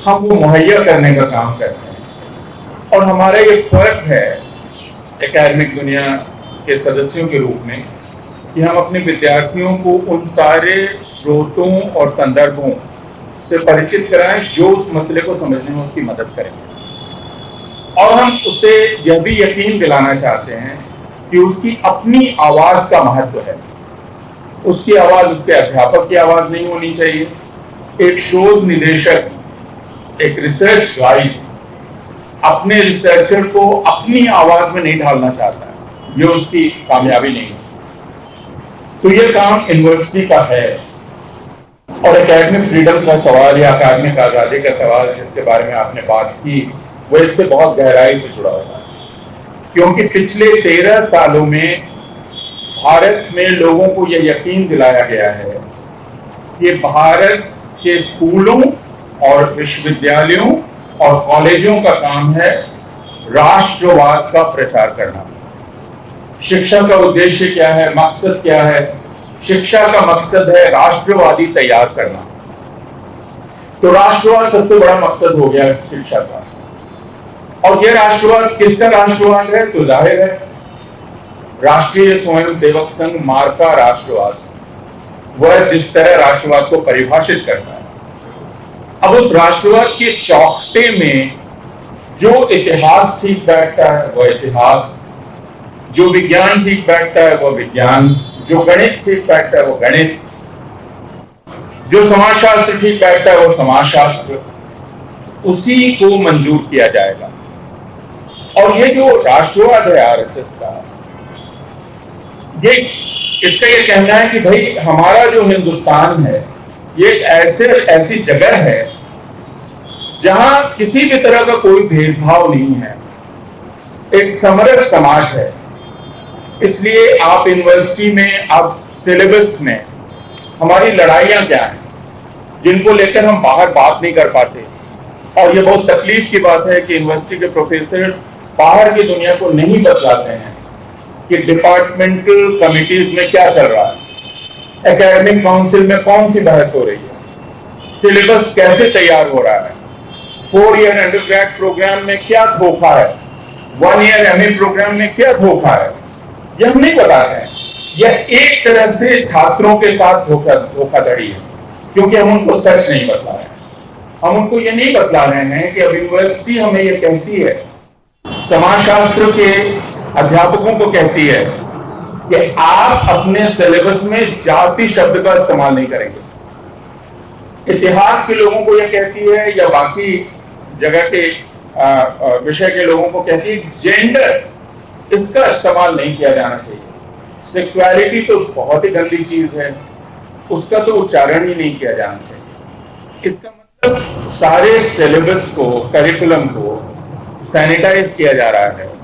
हम वो मुहैया करने का काम करते हैं। और हमारा ये फर्ज है एकेडमिक दुनिया के सदस्यों के रूप में कि हम अपने विद्यार्थियों को उन सारे स्रोतों और संदर्भों से परिचित कराएं जो उस मसले को समझने में उसकी मदद करेंगे। और हम उसे यह भी यकीन दिलाना चाहते हैं कि उसकी अपनी आवाज का महत्व है। उसकी आवाज उसके अध्यापक की आवाज नहीं होनी चाहिए। एक शोध निदेशक, एक रिसर्च गाइड अपने रिसर्चर को अपनी आवाज में नहीं ढालना चाहता है, ये उसकी कामयाबी नहीं है। तो ये काम यूनिवर्सिटी का है। और एकेडमिक फ्रीडम का सवाल या एकेडमिक आज़ादी का सवाल जिसके बारे में आपने बात की, वो इससे बहुत गहराई से जुड़ा हुआ है, क्योंकि पिछले 13 सालों में भारत में लोगों को यह यकीन दिलाया गया है कि भारत के स्कूलों और विश्वविद्यालयों और कॉलेजों का काम है राष्ट्रवाद का प्रचार करना। शिक्षा का उद्देश्य क्या है, मकसद क्या है? शिक्षा का मकसद है राष्ट्रवादी तैयार करना। तो राष्ट्रवाद सबसे बड़ा मकसद हो गया शिक्षा का। और यह राष्ट्रवाद किसका राष्ट्रवाद है? तो जाहिर है राष्ट्रीय स्वयंसेवक संघ मार्का राष्ट्रवाद, वह जिस तरह राष्ट्रवाद को परिभाषित करता है। अब उस राष्ट्रवाद के चौखटे में जो इतिहास ठीक बैठता है वह इतिहास, जो विज्ञान ठीक बैठता है वह विज्ञान, जो गणित ठीक बैठता है वो गणित, जो समाजशास्त्र ठीक बैठता है वो समाजशास्त्र, उसी को मंजूर किया जाएगा। और ये जो राष्ट्रवाद है आरएसएस का, ये इसका ये कहना है कि भाई हमारा जो हिंदुस्तान है ये एक ऐसी जगह है जहां किसी भी तरह का कोई भेदभाव नहीं है, एक समरस समाज है। इसलिए आप यूनिवर्सिटी में, आप सिलेबस में हमारी लड़ाइयां क्या हैं जिनको लेकर हम बाहर बात नहीं कर पाते। और ये बहुत तकलीफ की बात है कि यूनिवर्सिटी के प्रोफेसर्स बाहर की दुनिया को नहीं बतलाते हैं कि डिपार्टमेंटल कमिटीज में क्या चल रहा है, एकेडमिक काउंसिल में कौन सी बहस हो रही है, सिलेबस कैसे तैयार हो रहा है, 4 ईयर अंडरग्रेड प्रोग्राम में क्या धोखा है, 1 ईयर एमए प्रोग्राम में क्या धोखा है, यह हम नहीं बताते हैं। यह एक तरह से छात्रों के साथ धोखाधड़ी है, क्योंकि हम उनको सच नहीं बतला रहे हैं। हम उनको ये नहीं बतला रहे हैं कि अब यूनिवर्सिटी हमें ये कहती है, समाजशास्त्र के अध्यापकों को कहती है कि आप अपने सिलेबस में जाति शब्द का इस्तेमाल नहीं करेंगे। इतिहास के लोगों को यह कहती है या बाकी जगह के विषय के लोगों को कहती है कि जेंडर, इसका इस्तेमाल नहीं किया जाना चाहिए। सेक्सुअलिटी तो बहुत ही गंदी चीज है, उसका तो उच्चारण ही नहीं किया जाना चाहिए। इसका मतलब सारे सिलेबस को, करिकुलम को सैनिटाइज किया जा रहा है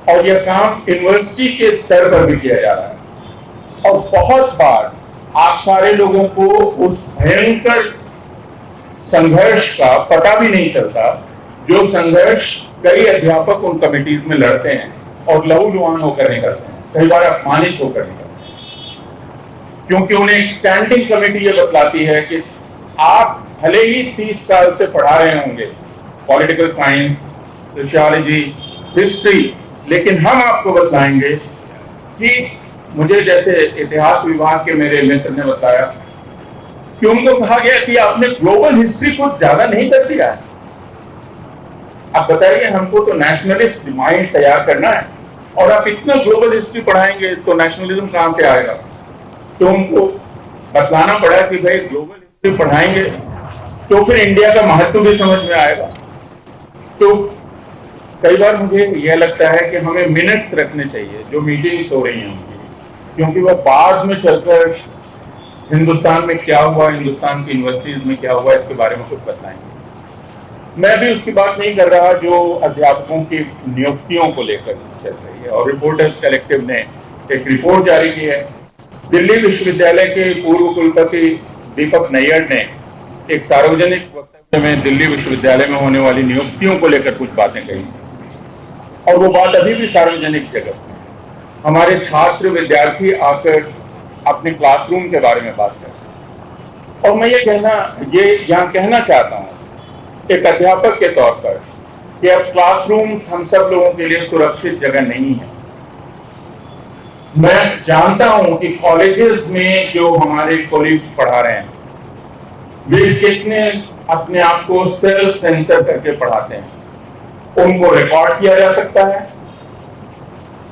और यह काम यूनिवर्सिटी के स्तर पर भी किया जा रहा है। और बहुत बार आप सारे लोगों को उस भयंकर संघर्ष का पता भी नहीं चलता जो संघर्ष कई अध्यापक उन कमिटीज में लड़ते हैं और लहूलुहान होकर नहीं करते हैं, कई बार अपमानित होकर नहीं करते हैं, क्योंकि उन्हें एक स्टैंडिंग कमेटी ये बतलाती है कि आप भले ही 30 साल से पढ़ा रहे होंगे पॉलिटिकल साइंस, सोशियोलॉजी, हिस्ट्री, लेकिन हम आपको बताएंगे कि मुझे जैसे इतिहास विभाग के मेरे मित्र ने बताया कि उनको कहा गया कि आपने ग्लोबल हिस्ट्री कुछ ज्यादा नहीं कर दिया है। आप बताइए, हमको तो नेशनलिस्ट माइंड तैयार करना है और आप इतना ग्लोबल हिस्ट्री पढ़ाएंगे तो नेशनलिज्म कहां से आएगा? तो उनको बतलाना पड़ा कि भाई ग्लोबल हिस्ट्री पढ़ाएंगे तो फिर इंडिया का महत्व भी समझ में आएगा। तो कई बार मुझे यह लगता है कि हमें मिनट्स रखने चाहिए जो मीटिंग्स हो रही हैं उनकी, क्योंकि वह बाद में चलकर हिंदुस्तान में क्या हुआ, हिंदुस्तान की यूनिवर्सिटीज में क्या हुआ, इसके बारे में कुछ बताएंगे। मैं भी उसकी बात नहीं कर रहा जो अध्यापकों की नियुक्तियों को लेकर चल रही है। और रिपोर्टर्स कलेक्टिव ने एक रिपोर्ट जारी की है। दिल्ली विश्वविद्यालय के पूर्व कुलपति दीपक नैयर ने एक सार्वजनिक वक्तव्य में दिल्ली विश्वविद्यालय में होने वाली नियुक्तियों को लेकर कुछ बातें कही, और वो बात अभी भी सार्वजनिक जगह में हमारे छात्र विद्यार्थी आकर अपने क्लासरूम के बारे में बात करते हैं। और मैं ये यहाँ कहना चाहता हूँ एक अध्यापक के तौर पर कि अब क्लासरूम्स हम सब लोगों के लिए सुरक्षित जगह नहीं है। मैं जानता हूं कि कॉलेजेस में जो हमारे कोलीग्स पढ़ा रहे हैं वे कितने अपने आप को सेल्फ सेंसर करके पढ़ाते हैं। उनको रिकॉर्ड किया जा सकता है,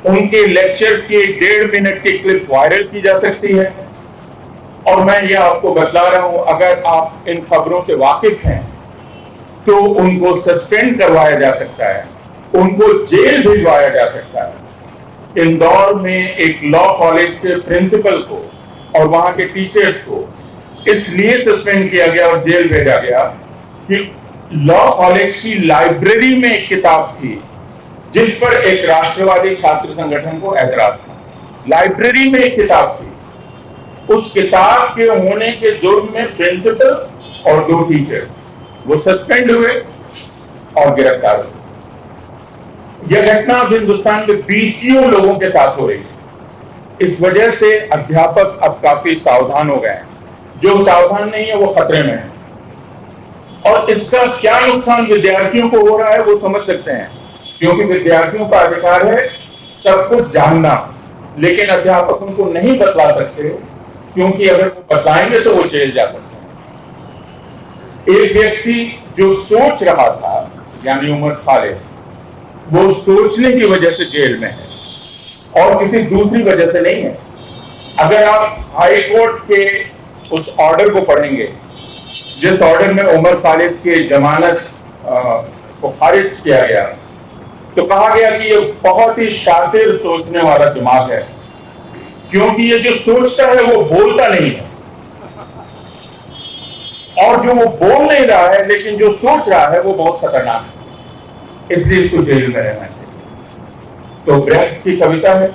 उनके लेक्चर की 1.5 मिनट की क्लिप वायरल की जा सकती है, और मैं ये आपको बतला रहा हूं अगर आप इन खबरों से वाकिफ हैं तो उनको सस्पेंड करवाया जा सकता है, उनको जेल भिजवाया जा सकता है। इंदौर में एक लॉ कॉलेज के प्रिंसिपल को और वहां के टीचर्स को इसलिए सस्पेंड किया गया और जेल भेजा गया कि लॉ कॉलेज की लाइब्रेरी में एक किताब थी जिस पर एक राष्ट्रवादी छात्र संगठन को एतराज था। लाइब्रेरी में एक किताब थी, उस किताब के होने के जुर्म में प्रिंसिपल और 2 टीचर्स वो सस्पेंड हुए और गिरफ्तार हुए। यह घटना अब हिंदुस्तान में 20 लोगों के साथ हो रही है। इस वजह से अध्यापक अब काफी सावधान हो गए हैं। जो सावधान नहीं है वो खतरे में है, और इसका क्या नुकसान विद्यार्थियों को हो रहा है वो समझ सकते हैं, क्योंकि विद्यार्थियों का अधिकार है सब कुछ जानना, लेकिन अध्यापक उनको नहीं बतला सकते क्योंकि अगर वो बतलाएंगे तो वो जेल जा सकते हैं। एक व्यक्ति जो सोच रहा था यानी उमर खालिद, वो सोचने की वजह से जेल में है और किसी दूसरी वजह से नहीं है। अगर आप हाई कोर्ट के उस ऑर्डर को पढ़ेंगे जिस ऑर्डर में उमर खालिद के जमानत को खारिज किया गया, तो कहा गया कि ये बहुत ही शातिर सोचने वाला दिमाग है, क्योंकि ये जो सोचता है वो बोलता नहीं है, और जो वो बोल नहीं रहा है लेकिन जो सोच रहा है वो बहुत खतरनाक है, इसलिए इसको जेल में रहना चाहिए। तो ब्रेख्त की कविता है,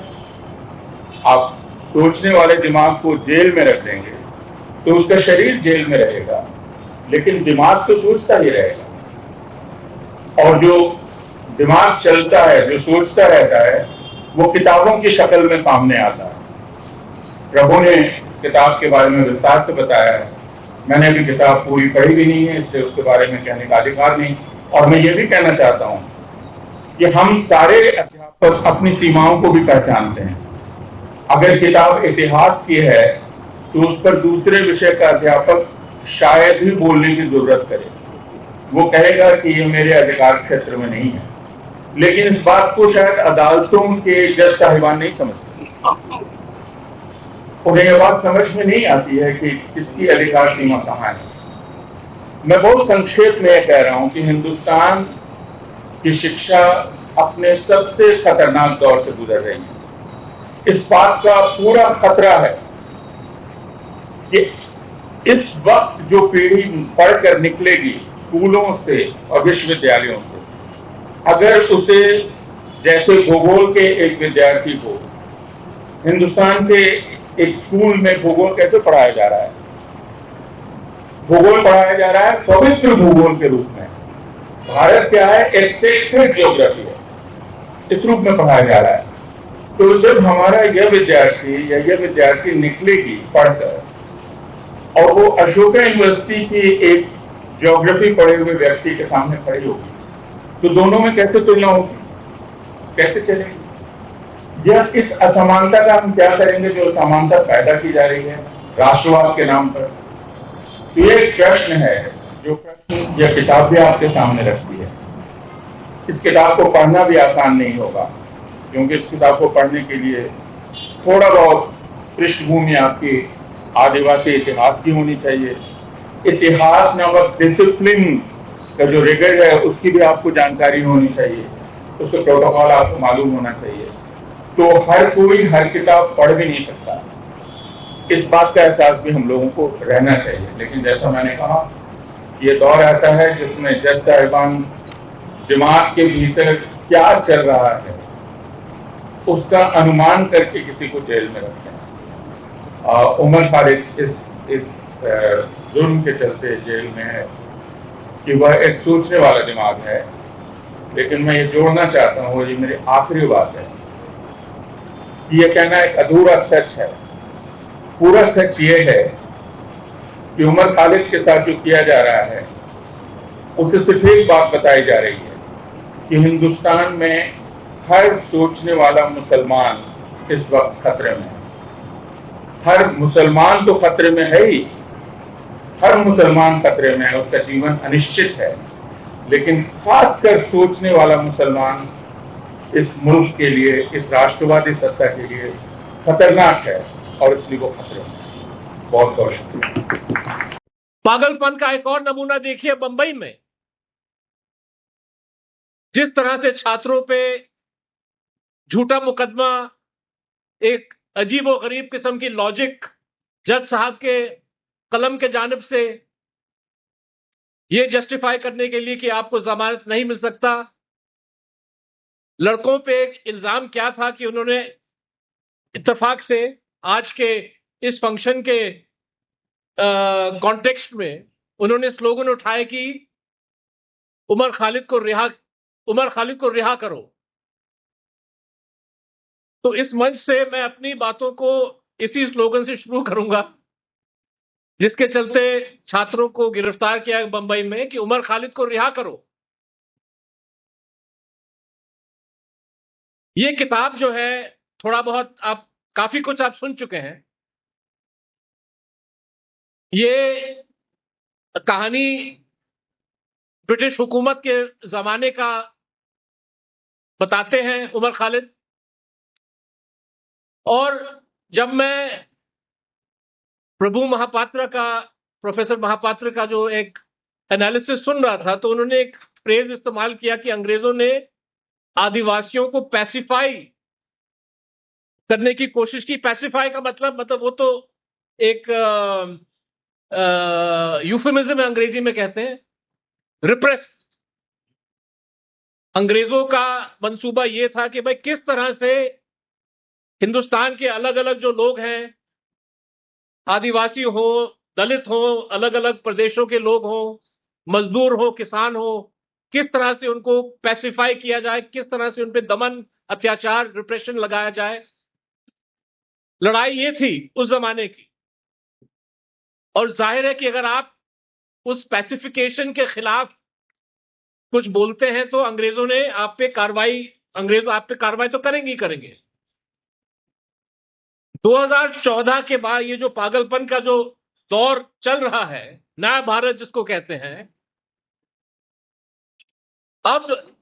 आप सोचने वाले दिमाग को जेल में रख देंगे तो उसका शरीर जेल में रहेगा लेकिन दिमाग तो सोचता ही रहेगा, और जो दिमाग चलता है, जो सोचता रहता है, वो किताबों की शक्ल में सामने आता है। प्रभु ने इस किताब के बारे में विस्तार से बताया है। मैंने अभी किताब पूरी पढ़ी भी नहीं है, इसलिए उसके बारे में कहने का अधिकार नहीं। और मैं ये भी कहना चाहता हूं कि हम सारे अध्यापक अपनी सीमाओं को भी पहचानते हैं। अगर किताब इतिहास की है तो उस पर दूसरे विषय का अध्यापक शायद ही बोलने की जरूरत करे, वो कहेगा कि ये मेरे अधिकार क्षेत्र में नहीं है। लेकिन इस बात को शायद अदालतों के जज साहिबान नहीं समझते, उन्हें यह बात समझ में नहीं आती है कि किसकी अधिकार सीमा कहाँ है। मैं बहुत संक्षेप में यह कह रहा हूं कि हिंदुस्तान की शिक्षा अपने सबसे खतरनाक दौर से गुजर रही है। इस बात का पूरा खतरा है कि इस वक्त जो पीढ़ी पढ़कर निकलेगी स्कूलों से और विश्वविद्यालयों से, अगर उसे जैसे भूगोल के एक विद्यार्थी को हिंदुस्तान के एक स्कूल में भूगोल कैसे पढ़ाया जा रहा है, भूगोल पढ़ाया जा रहा है पवित्र भूगोल के रूप में। भारत क्या है, एक सेक्रेड ज्योग्राफी है, इस रूप में पढ़ाया जा रहा है। तो जब हमारा यह विद्यार्थी या यह विद्यार्थी निकलेगी पढ़कर और वो अशोका यूनिवर्सिटी की एक ज्योग्राफी पढ़े हुए व्यक्ति के सामने खड़ी होगी, तो दोनों में कैसे तुलना होगी, कैसे चलेगी? यह इस असमानता का हम क्या करेंगे जो असमानता पैदा की जा रही है राष्ट्रवाद के नाम पर? तो ये एक प्रश्न है, जो प्रश्न यह किताब भी आपके सामने रखती है। इस किताब को पढ़ना भी आसान नहीं होगा, क्योंकि इस किताब को पढ़ने के लिए थोड़ा बहुत पृष्ठभूमि आपकी आदिवासी इतिहास की होनी चाहिए। इतिहास नामक डिसिप्लिन का जो रिगर है उसकी भी आपको जानकारी होनी चाहिए, उसका प्रोटोकॉल आपको मालूम होना चाहिए। तो हर कोई हर किताब पढ़ भी नहीं सकता, इस बात का एहसास भी हम लोगों को रहना चाहिए। लेकिन जैसा मैंने कहा, ये दौर ऐसा है जिसमें जज साहिबान दिमाग के भीतर क्या चल रहा है उसका अनुमान करके किसी को जेल में रखते हैं। उमर खालिद इस जुल्म के चलते जेल में है कि वह एक सोचने वाला दिमाग है। लेकिन मैं ये जोड़ना चाहता हूँ, ये मेरी आखिरी बात है, कि ये कहना एक अधूरा सच है। पूरा सच ये है कि उमर खालिद के साथ जो किया जा रहा है उससे सिर्फ एक बात बताई जा रही है कि हिंदुस्तान में हर सोचने वाला मुसलमान इस वक्त खतरे में है। हर मुसलमान तो खतरे में है ही, हर मुसलमान खतरे में है, उसका जीवन अनिश्चित है। लेकिन खासकर सोचने वाला मुसलमान इस मुल्क के लिए, इस राष्ट्रवादी सत्ता के लिए खतरनाक है और इसलिए वो खतरे में है। बहुत बहुत शुक्रिया। पागलपन का एक और नमूना देखिए बंबई में, जिस तरह से छात्रों पे झूठा मुकदमा, एक अजीब और गरीब किस्म की लॉजिक जज साहब के कलम के जानिब से ये जस्टिफाई करने के लिए कि आपको जमानत नहीं मिल सकता। लड़कों पे एक इल्जाम क्या था कि उन्होंने इत्तेफाक से आज के इस फंक्शन के कॉन्टेक्स्ट में उन्होंने स्लोगन उठाए कि उमर खालिद को रिहा करो। तो इस मंच से मैं अपनी बातों को इसी स्लोगन से शुरू करूंगा, जिसके चलते छात्रों को गिरफ्तार किया बंबई में, कि उमर खालिद को रिहा करो। ये किताब जो है, थोड़ा बहुत आप काफी कुछ आप सुन चुके हैं। ये कहानी ब्रिटिश हुकूमत के जमाने का बताते हैं उमर खालिद। और जब मैं प्रोफेसर महापात्र का जो एक एनालिसिस सुन रहा था, तो उन्होंने एक फ्रेज इस्तेमाल किया कि अंग्रेजों ने आदिवासियों को पैसिफाई करने की कोशिश की। पैसिफाई का मतलब वो तो एक यूफेमिज्म है, अंग्रेजी में कहते हैं रिप्रेस। अंग्रेजों का मंसूबा यह था कि भाई किस तरह से हिंदुस्तान के अलग अलग जो लोग हैं, आदिवासी हो, दलित हो, अलग अलग प्रदेशों के लोग हो, मजदूर हो, किसान हो, किस तरह से उनको पैसिफाई किया जाए, किस तरह से उन पे दमन, अत्याचार, रिप्रेशन लगाया जाए। लड़ाई ये थी उस जमाने की। और जाहिर है कि अगर आप उस पैसिफिकेशन के खिलाफ कुछ बोलते हैं तो अंग्रेज आप पे कार्रवाई तो करेंगे ही करेंगे। 2014 के बाद ये जो पागलपन का जो दौर चल रहा है, नया भारत जिसको कहते हैं, अब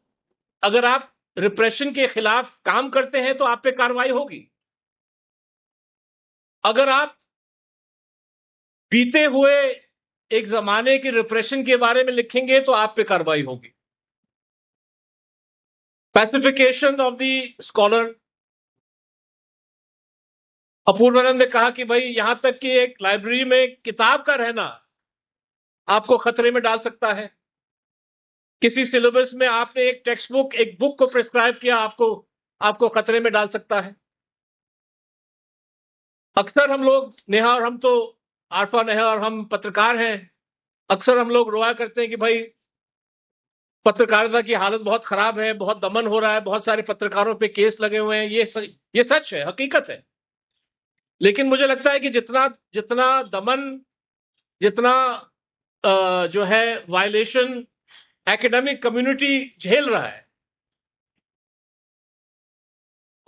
अगर आप रिप्रेशन के खिलाफ काम करते हैं तो आप पे कार्रवाई होगी। अगर आप बीते हुए एक जमाने की रिप्रेशन के बारे में लिखेंगे तो आप पे कार्रवाई होगी। पैसिफिकेशन ऑफ द स्कॉलर, अपूर्वानंद ने कहा कि भाई यहां तक कि एक लाइब्रेरी में किताब का रहना आपको खतरे में डाल सकता है। किसी सिलेबस में आपने एक टेक्स्ट बुक, एक बुक को प्रिस्क्राइब किया, आपको खतरे में डाल सकता है। अक्सर हम लोग, नेहा और हम तो आरफा नेहा और हम पत्रकार हैं, अक्सर हम लोग रोया करते हैं कि भाई पत्रकारिता की हालत बहुत खराब है, बहुत दमन हो रहा है, बहुत सारे पत्रकारों पे केस लगे हुए हैं। ये सच है, हकीकत है। लेकिन मुझे लगता है कि जितना दमन, जितना जो है वायलेशन एकेडमिक कम्युनिटी झेल रहा है,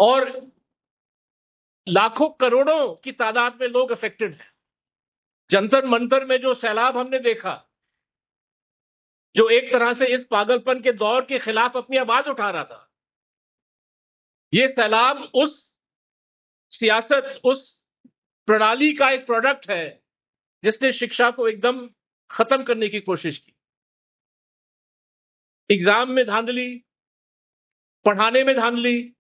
और लाखों करोड़ों की तादाद में लोग अफेक्टेड हैं। जंतर मंतर में जो सैलाब हमने देखा, जो एक तरह से इस पागलपन के दौर के खिलाफ अपनी आवाज उठा रहा था, ये सैलाब उस सियासत, उस प्रणाली का एक प्रोडक्ट है जिसने शिक्षा को एकदम खत्म करने की कोशिश की। एग्जाम में धांधली, पढ़ाने में धांधली,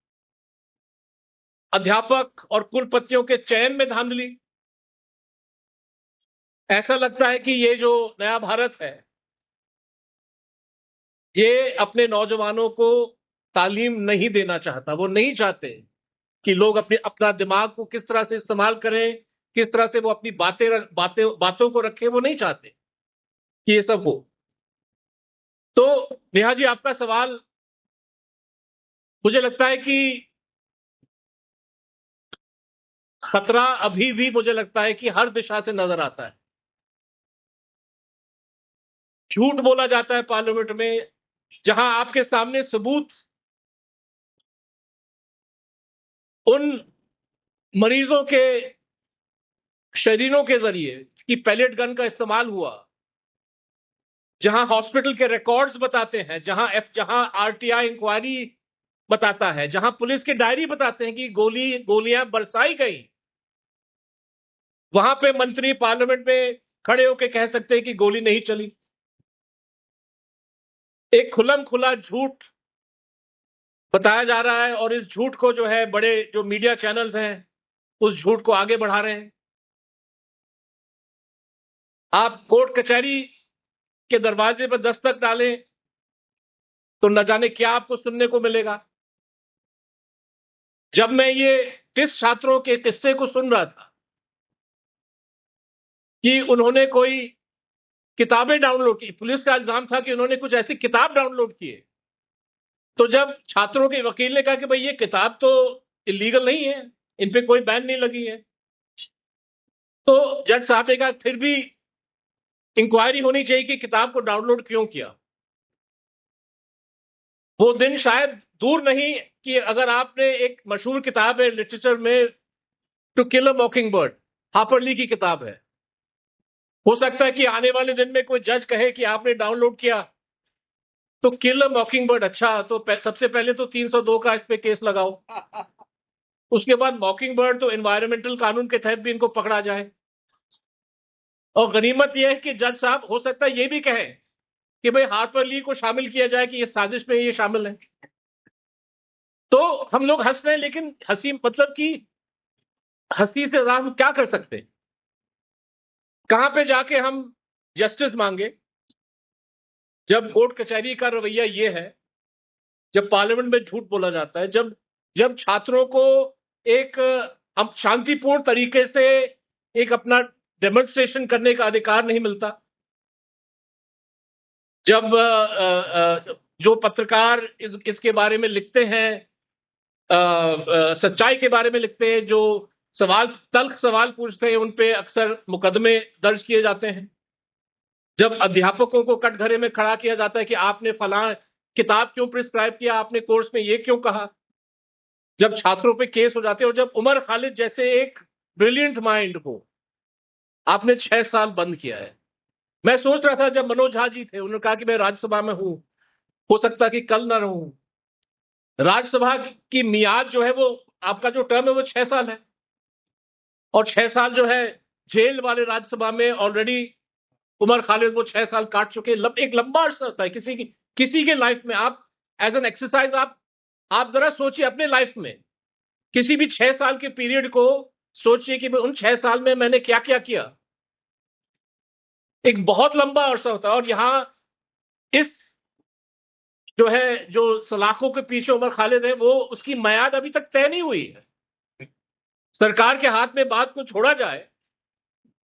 अध्यापक और कुलपतियों के चयन में धांधली। ऐसा लगता है कि ये जो नया भारत है, ये अपने नौजवानों को तालीम नहीं देना चाहता। वो नहीं चाहते कि लोग अपना दिमाग को किस तरह से इस्तेमाल करें, किस तरह से वो अपनी बातों को रखे, वो नहीं चाहते कि ये सब हो। तो नेहा जी, आपका सवाल, मुझे लगता है कि खतरा अभी भी मुझे लगता है कि हर दिशा से नजर आता है। झूठ बोला जाता है पार्लियामेंट में, जहां आपके सामने सबूत उन मरीजों के शरीरों के जरिए कि पैलेट गन का इस्तेमाल हुआ, जहां हॉस्पिटल के रिकॉर्ड्स बताते हैं, जहां आरटीआई इंक्वायरी बताता है, जहां पुलिस की डायरी बताते हैं कि गोलियां बरसाई गई, वहां पे मंत्री पार्लियामेंट में खड़े होकर कह सकते हैं कि गोली नहीं चली। एक खुलम खुला झूठ बताया जा रहा है और इस झूठ को जो है बड़े जो मीडिया चैनल्स हैं उस झूठ को आगे बढ़ा रहे हैं। आप कोर्ट कचहरी के दरवाजे पर दस्तक डालें तो न जाने क्या आपको सुनने को मिलेगा। जब मैं ये 30 छात्रों के किस्से को सुन रहा था कि उन्होंने कोई किताबें डाउनलोड की, पुलिस का इल्जाम था कि उन्होंने कुछ ऐसी किताब डाउनलोड की है, तो जब छात्रों के वकील ने कहा कि भाई ये किताब तो इलीगल नहीं है, इन पे कोई बैन नहीं लगी है, तो जज साहब ने कहा फिर भी इंक्वायरी होनी चाहिए कि किताब को डाउनलोड क्यों किया। वो दिन शायद दूर नहीं कि अगर आपने एक मशहूर किताब है लिटरेचर में, to kill a mockingbird, Harper Lee की किताब है, हो सकता है कि आने वाले दिन में कोई जज कहे कि आपने डाउनलोड किया तो किल अ मॉकिंग बर्ड, अच्छा तो सबसे पहले तो 302 का इस पे केस लगाओ, उसके बाद मॉकिंग बर्ड तो एनवायरमेंटल कानून के तहत भी इनको पकड़ा जाए। और गनीमत यह है कि जज साहब हो सकता है ये भी कहें कि भाई हार्पर ली को शामिल किया जाए कि ये साजिश में ये शामिल है। तो हम लोग हंस रहे हैं, लेकिन हंसी मतलब कि हंसी से हम क्या कर सकते हैं? कहां पे जाके हम जस्टिस मांगे जब कोर्ट कचहरी का रवैया ये है, जब पार्लियामेंट में झूठ बोला जाता है, जब छात्रों को एक शांतिपूर्ण तरीके से एक अपना डेमोन्स्ट्रेशन करने का अधिकार नहीं मिलता, जब जो पत्रकार इसके बारे में लिखते हैं, सच्चाई के बारे में लिखते हैं, जो तल्ख सवाल पूछते हैं, उन पे अक्सर मुकदमे दर्ज किए जाते हैं, जब अध्यापकों को कटघरे में खड़ा किया जाता है कि आपने फलां किताब क्यों प्रिस्क्राइब किया, आपने कोर्स में ये क्यों कहा, जब छात्रों पे केस हो जाते हैं, और जब उमर खालिद जैसे एक ब्रिलियंट माइंड को आपने 6 साल बंद किया है। मैं सोच रहा था जब मनोज झा जी थे, उन्होंने कहा कि मैं राज्यसभा में हूं, हो सकता कि कल ना रहूं। राज्यसभा की मियाद जो है वो, आपका जो टर्म है वो 6 साल है, और 6 साल जो है जेल वाले राज्यसभा में ऑलरेडी उमर खालिद वो 6 साल काट चुके। एक लंबा अर्सा होता है किसी के लाइफ में। आप एज एन एक्सरसाइज आप जरा सोचिए अपने लाइफ में, किसी भी 6 साल के पीरियड को सोचिए कि उन 6 साल में मैंने क्या क्या किया। एक बहुत लंबा अरसा होता है, और यहां इस जो सलाखों के पीछे उमर खालिद है, वो उसकी मियाद अभी तक तय नहीं हुई है। सरकार के हाथ में बात को छोड़ा जाए,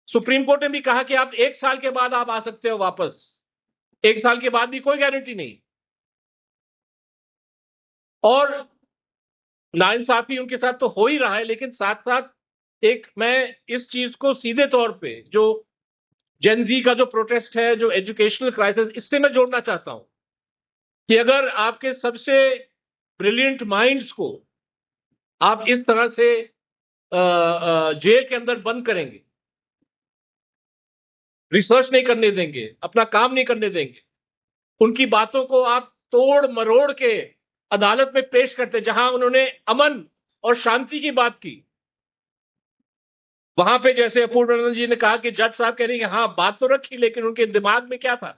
सुप्रीम कोर्ट ने भी कहा कि आप 1 साल के बाद आप आ सकते हो वापस, 1 साल के बाद भी कोई गारंटी नहीं। और नाइंसाफी उनके साथ तो हो ही रहा है, लेकिन साथ साथ मैं इस चीज को सीधे तौर पे जो जेन जी का जो प्रोटेस्ट है, जो एजुकेशनल क्राइसिस, इससे मैं जोड़ना चाहता हूं कि अगर आपके सबसे ब्रिलियंट माइंड्स को आप इस तरह से जेल के अंदर बंद करेंगे, रिसर्च नहीं करने देंगे, अपना काम नहीं करने देंगे, उनकी बातों को आप तोड़ मरोड़ के अदालत में पेश करते, जहां उन्होंने अमन और शांति की बात की, वहां पे जैसे अपूर्वानंद जी ने कहा कि जज साहब कह रहे हैं कि हाँ बात तो रखी, लेकिन उनके दिमाग में क्या था।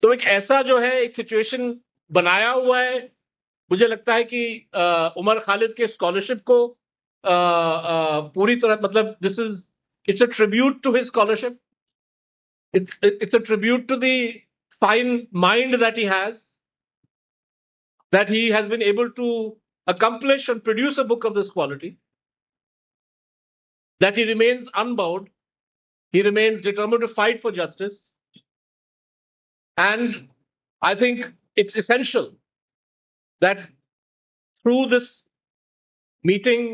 तो एक ऐसा जो है एक सिचुएशन बनाया हुआ है। मुझे लगता है कि उमर खालिद के स्कॉलरशिप को पूरी तरह, मतलब it's a tribute to his scholarship, it's a tribute to the fine mind that he has been able to accomplish and produce a book of this quality. that he remains unbowed, he remains determined to fight for justice. And I think it's essential that through this meeting,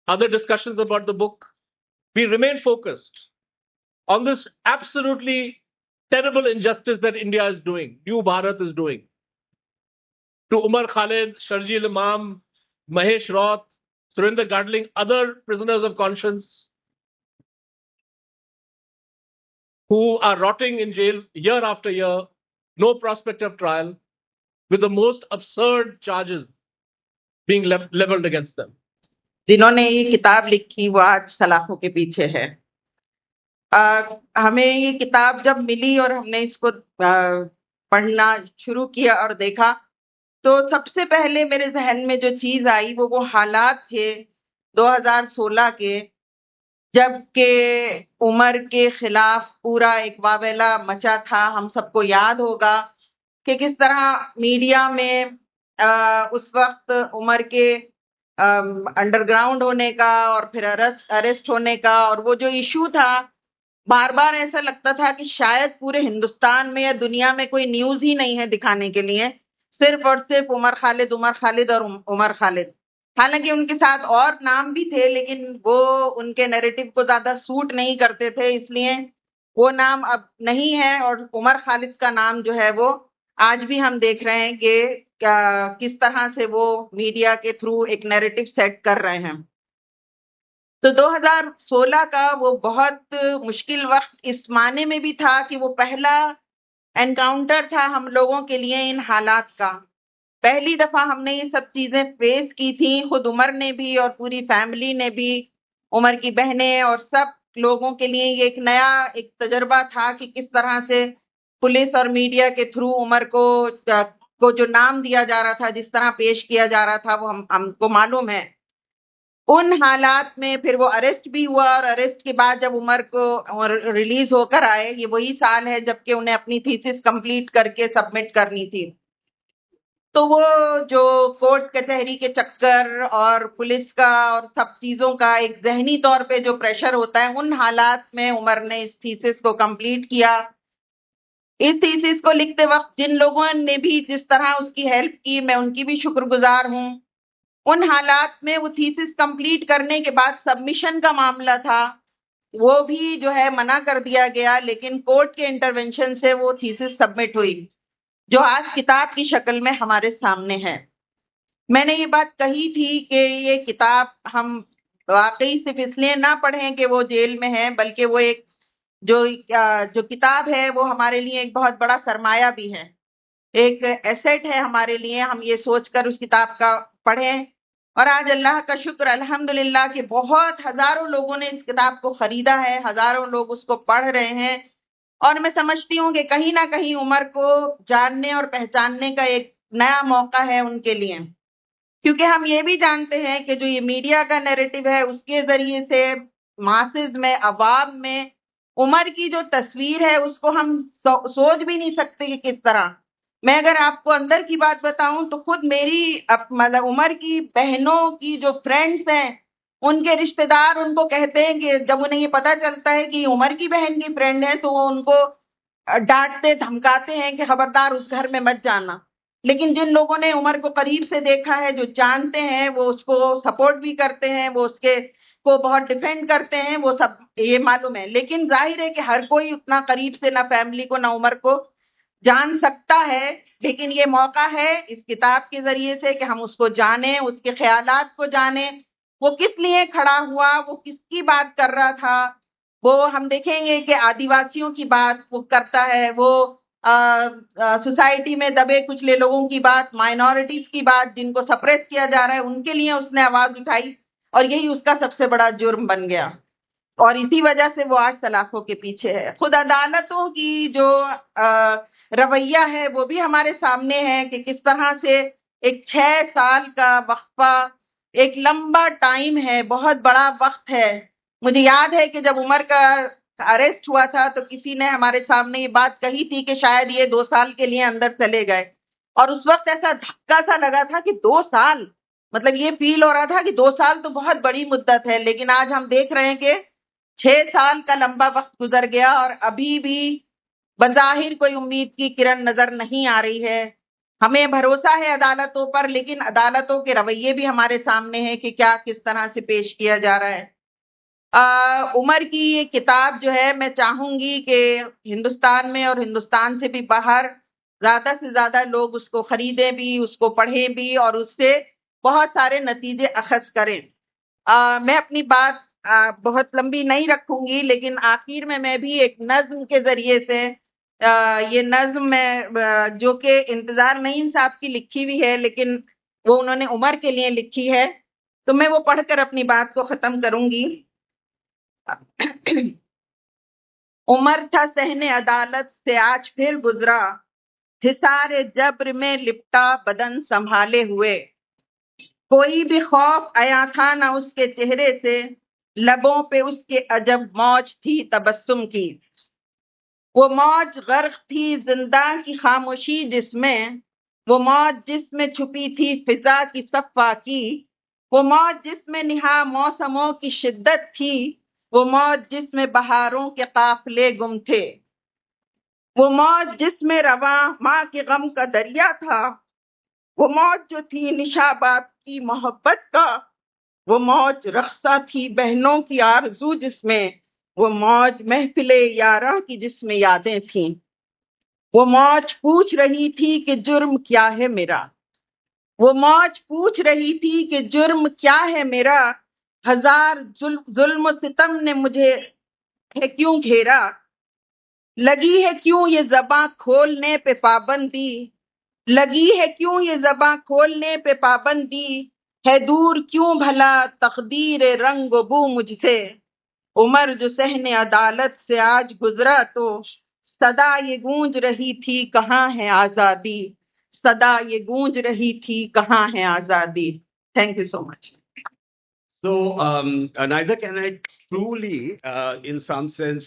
other discussions about the book, we remain focused on this absolutely terrible injustice that India is doing, New Bharat is doing. To Umar Khalid, Sharjeel Imam, Mahesh Roth, Surinder Gadling, other prisoners of conscience who are rotting in jail year after year, no prospect of trial, with the most absurd charges being leveled against them. जिन्होंने ये किताब लिखी वो आज सलाखों के पीछे है। हमें ये किताब जब मिली और हमने इसको पढ़ना शुरू किया और देखा, तो सबसे पहले मेरे जहन में जो चीज आई वो हालात थे 2016 के, जबकि उमर के खिलाफ पूरा एक वावेला मचा था। हम सबको याद होगा कि किस तरह मीडिया में उस वक्त उमर के अंडरग्राउंड होने का और फिर अरेस्ट होने का, और वो जो इशू था, बार बार ऐसा लगता था कि शायद पूरे हिंदुस्तान में या दुनिया में कोई न्यूज ही नहीं है दिखाने के लिए, सिर्फ और सिर्फ उमर खालिद और उमर खालिद। हालांकि उनके साथ और नाम भी थे, लेकिन वो उनके नैरेटिव को ज्यादा सूट नहीं करते थे, इसलिए वो नाम अब नहीं है। और उमर खालिद का नाम जो है वो आज भी हम देख रहे हैं कि किस तरह से वो मीडिया के थ्रू एक नैरेटिव सेट कर रहे हैं। तो 2016 का वो बहुत मुश्किल वक्त इस माने में भी था कि वो पहला एनकाउंटर था हम लोगों के लिए इन हालात का। पहली दफा हमने ये सब चीजें फेस की थी, खुद उमर ने भी और पूरी फैमिली ने भी, उमर की बहनें और सब लोगों के लिए ये एक नया एक तजर्बा था कि किस तरह से पुलिस और मीडिया के थ्रू उमर को जो नाम दिया जा रहा था, जिस तरह पेश किया जा रहा था, वो हमको मालूम है। उन हालात में फिर वो अरेस्ट भी हुआ, और अरेस्ट के बाद जब उमर को रिलीज होकर आए, ये वही साल है जबकि उन्हें अपनी थीसिस कंप्लीट करके सबमिट करनी थी। तो वो जो कोर्ट कचहरी के चक्कर और पुलिस का और सब चीजों का एक जहनी तौर पे जो प्रेशर होता है, उन हालात में उमर ने इस थीसिस को कंप्लीट किया। इस थीसिस को लिखते वक्त जिन लोगों ने भी जिस तरह उसकी हेल्प की, मैं उनकी भी शुक्रगुजार हूँ। उन हालात में वो थीसिस कंप्लीट करने के बाद सबमिशन का मामला था, वो भी जो है मना कर दिया गया, लेकिन कोर्ट के इंटरवेंशन से वो थीसिस सबमिट हुई, जो आज किताब की शक्ल में हमारे सामने है। मैंने ये बात कही थी कि ये किताब हम वाकई सिर्फ इसलिए ना पढ़ें कि वो जेल में है, बल्कि वो एक जो किताब है वो हमारे लिए एक बहुत बड़ा सरमाया भी है, एक एसेट है हमारे लिए। हम ये सोचकर उस किताब का पढ़ें, और आज अल्लाह का शुक्र अल्हम्दुलिल्लाह कि बहुत हजारों लोगों ने इस किताब को खरीदा है, हजारों लोग उसको पढ़ रहे हैं। और मैं समझती हूँ कि कहीं ना कहीं उमर को जानने और पहचानने का एक नया मौका है उनके लिए, क्योंकि हम ये भी जानते हैं कि जो ये मीडिया का नैरेटिव है, उसके जरिए से मासेस में, अवाम में उमर की जो तस्वीर है उसको हम सोच भी नहीं सकते कि किस तरह। मैं अगर आपको अंदर की बात बताऊं तो खुद मेरी मतलब उमर की बहनों की जो फ्रेंड्स हैं, उनके रिश्तेदार उनको कहते हैं कि जब उन्हें ये पता चलता है कि उमर की बहन की फ्रेंड है, तो वो उनको डांटते धमकाते हैं कि खबरदार उस घर में मत जाना। लेकिन जिन लोगों ने उमर को करीब से देखा है, जो जानते हैं, वो उसको सपोर्ट भी करते हैं, वो उसके को बहुत डिफेंड करते हैं, वो सब ये मालूम है। लेकिन जाहिर है कि हर कोई उतना करीब से ना फैमिली को ना उमर को जान सकता है, लेकिन ये मौका है इस किताब के जरिए से कि हम उसको जानें, उसके ख्यालात को जानें, वो किस लिए खड़ा हुआ, वो किसकी बात कर रहा था। वो हम देखेंगे कि आदिवासियों की बात वो करता है, वो सोसाइटी में दबे कुचले लोगों की बात, माइनॉरिटीज की बात, जिनको सप्रेस किया जा रहा है, उनके लिए उसने आवाज उठाई, और यही उसका सबसे बड़ा जुर्म बन गया, और इसी वजह से वो आज सलाखों के पीछे है। खुद अदालतों की जो रवैया है वो भी हमारे सामने है कि किस तरह से एक 6 साल का वक्फा एक लंबा टाइम है, बहुत बड़ा वक्त है। मुझे याद है कि जब उमर का अरेस्ट हुआ था तो किसी ने हमारे सामने ये बात कही थी कि शायद ये 2 साल के लिए अंदर चले गए, और उस वक्त ऐसा धक्का सा लगा था कि 2 साल मतलब ये फील हो रहा था कि 2 साल तो बहुत बड़ी मुद्दत है, लेकिन आज हम देख रहे हैं कि 6 साल का लंबा वक्त गुजर गया और अभी भी बज़ाहिर कोई उम्मीद की किरण नजर नहीं आ रही है। हमें भरोसा है अदालतों पर, लेकिन अदालतों के रवैये भी हमारे सामने है कि क्या किस तरह से पेश किया जा रहा है। उमर की ये किताब जो है, मैं चाहूंगी कि हिंदुस्तान में और हिंदुस्तान से भी बाहर ज्यादा से ज्यादा लोग उसको खरीदें भी, उसको पढ़ें भी और उससे बहुत सारे नतीजे अखज़ करें। मैं अपनी बात बहुत लंबी नहीं रखूंगी, लेकिन आखिर में मैं भी एक नज्म के जरिए से ये नज्म में जो कि इंतजार नईम साहब की लिखी हुई है, लेकिन वो उन्होंने उमर के लिए लिखी है, तो मैं वो पढ़कर अपनी बात को खत्म करूंगी। उमर था सहने अदालत से आज फिर गुजरा, हिसारे जब्र में लिपटा बदन संभाले हुए। कोई भी खौफ आया था ना उसके चेहरे से, लबों पे उसके अजब मौज थी तबस्सुम की। वो मौज गर्क थी जिंदा की खामोशी जिसमें, वो मौज जिसमें छुपी थी फिजा की सफ़ा की। वो मौज जिसमें निहा मौसमों की शिद्दत थी, वो मौज जिसमें बहारों के काफिले गुम थे। वो मौज जिसमें रवा माँ के गम का दरिया था, वो मौज जो थी निशाबाद की मोहब्बत का। वो मौज रख्सा थी बहनों की आरज़ू जिसमें, वो मौज महफिले यारा की जिसमें यादें थीं। वो मौज पूछ रही थी कि जुर्म क्या है मेरा, वो मौज पूछ रही थी कि जुर्म क्या है मेरा। हजार जुल्म सितम ने मुझे है क्यों घेरा, लगी है क्यों ये ज़बां खोलने पे पाबंदी, लगी है क्यों ये ज़बां खोलने पे पाबंदी। है दूर क्यों भला तकदीर रंग बू मुझसे, उमर जो सहने अदालत से आज गुजरा तो सदा ये गूंज रही थी कहाँ है आजादी, सदा ये गूंज रही थी कहाँ है आजादी। Thank you so much. So, neither can I truly, in some sense,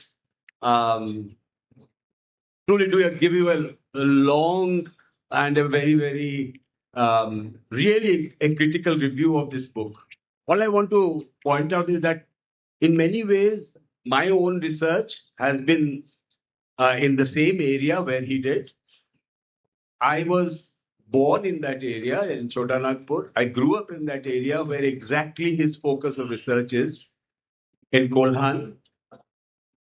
truly give you a long and a very, very, really a critical review of this book. All I want to point out is that in many ways, my own research has been in the same area where he did. I was born in that area in Chota Nagpur. I grew up in that area where exactly his focus of research is in Kolhan.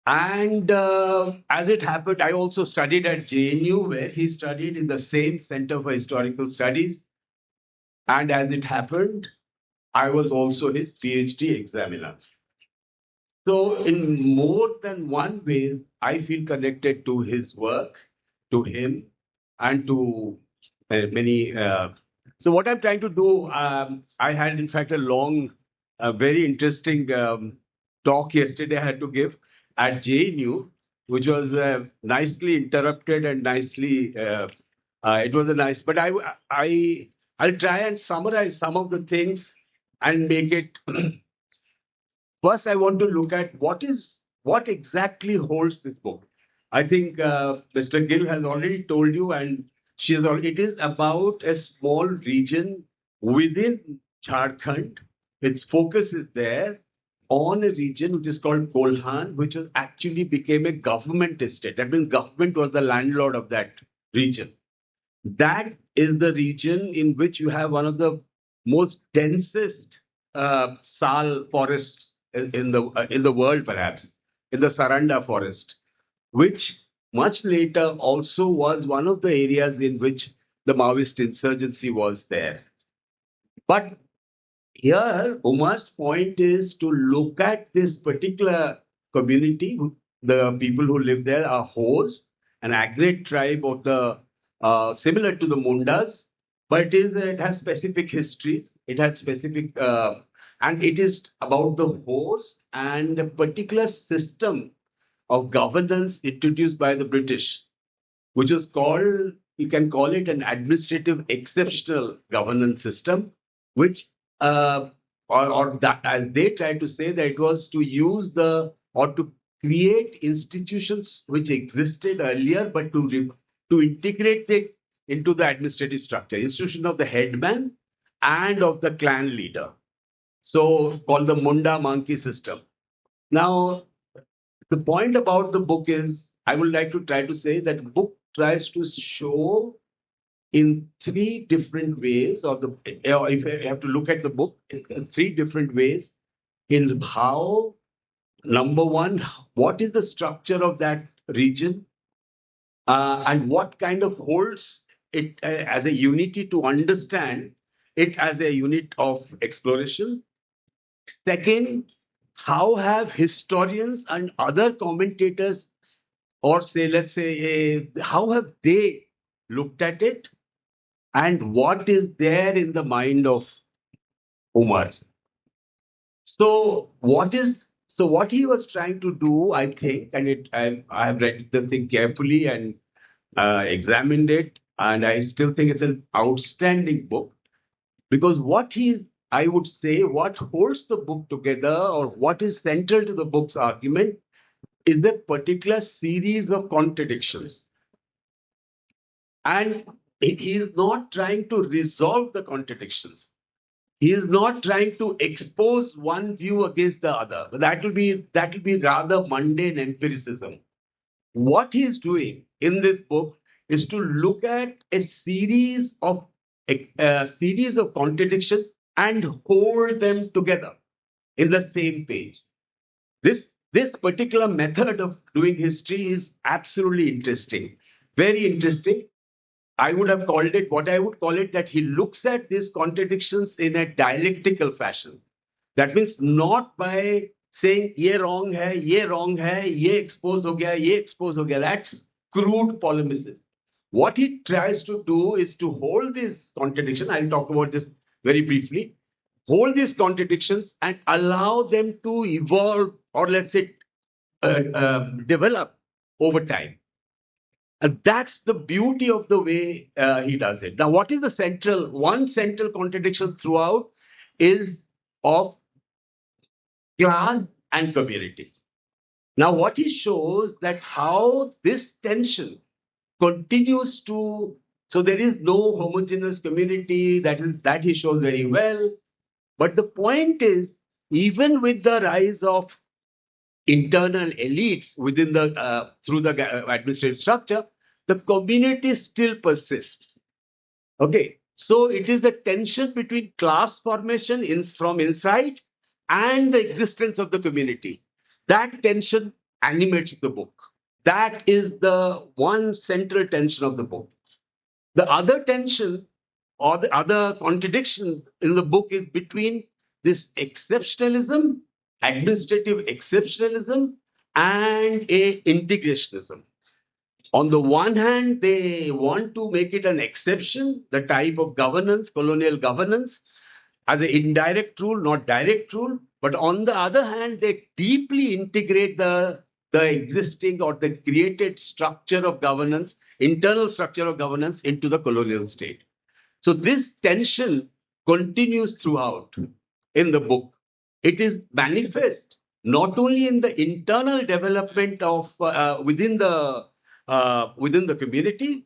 And as it happened, I also studied at JNU, where he studied in the same Center for Historical Studies. And as it happened, I was also his PhD examiner. So in more than one way, I feel connected to his work, to him, and to many. So what I'm trying to do, I had in fact a long, very interesting talk yesterday I had to give at JNU, which was nicely interrupted and nicely, it was a nice, but I'll try and summarize some of the things and make it. First, I want to look at what exactly holds this book. I think Mr. Gill has already told you, and it is about a small region within Jharkhand. Its focus is there on a region which is called Kolhan, which actually became a government estate. That means government was the landlord of that region. That is the region in which you have one of the most densest sal forests in the world, perhaps, in the Saranda forest, which much later also was one of the areas in which the Maoist insurgency was there. But here, Umar's point is to look at this particular community. The people who live there are Hos, an Agret tribe of the similar to the Mundas, but it has specific histories. It has specific, and it is about the Hos and a particular system of governance introduced by the British, which is called, you can call it an administrative exceptional governance system, which or that, as they try to say, that it was to use or to create institutions which existed earlier, but to integrate it into the administrative structure. Institution of the headman and of the clan leader. So called the Munda Monkey system. Now, the point about the book is, I would like to try to say that the book tries to show in three different ways, if I have to look at the book in three different ways, in how, number one, what is the structure of that region, and what kind of holds it as a unity to understand it as a unit of exploration. Second, how have historians and other commentators, or say, let's say, how have they looked at it, and what is there in the mind of Umar? So what he was trying to do, I think, and I have read the thing carefully and examined it, and I still think it's an outstanding book, because I would say, what holds the book together, or what is central to the book's argument, is a particular series of contradictions. And he is not trying to resolve the contradictions. He is not trying to expose one view against the other. That will be rather mundane empiricism. What he is doing in this book is to look at a series of contradictions and hold them together in the same page. This particular method of doing history is absolutely interesting, very interesting. I would call it that he looks at these contradictions in a dialectical fashion. That means not by saying ye wrong hai, ye expose ho gaya. That's crude polemicism. What he tries to do is to hold this contradiction. I'll talk about this very briefly. Hold these contradictions and allow them to evolve, or let's say develop over time. And that's the beauty of the way he does it. Now, what is one central contradiction throughout is of class and community. Now, what he shows that how this tension continues to, so there is no homogeneous community, that he shows very well. But the point is, even with the rise of internal elites within through the administrative structure, the community still persists. Okay, so it is the tension between class formation from inside and the existence of the community. That tension animates the book. That is the one central tension of the book. The other tension, or the other contradiction in the book, is between this exceptionalism, administrative exceptionalism, and integrationism. On the one hand, they want to make it an exception, the type of governance, colonial governance, as an indirect rule, not direct rule. But on the other hand, they deeply integrate the existing or the created structure of governance, internal structure of governance, into the colonial state. So this tension continues throughout in the book. It is manifest not only in the internal development of within the community,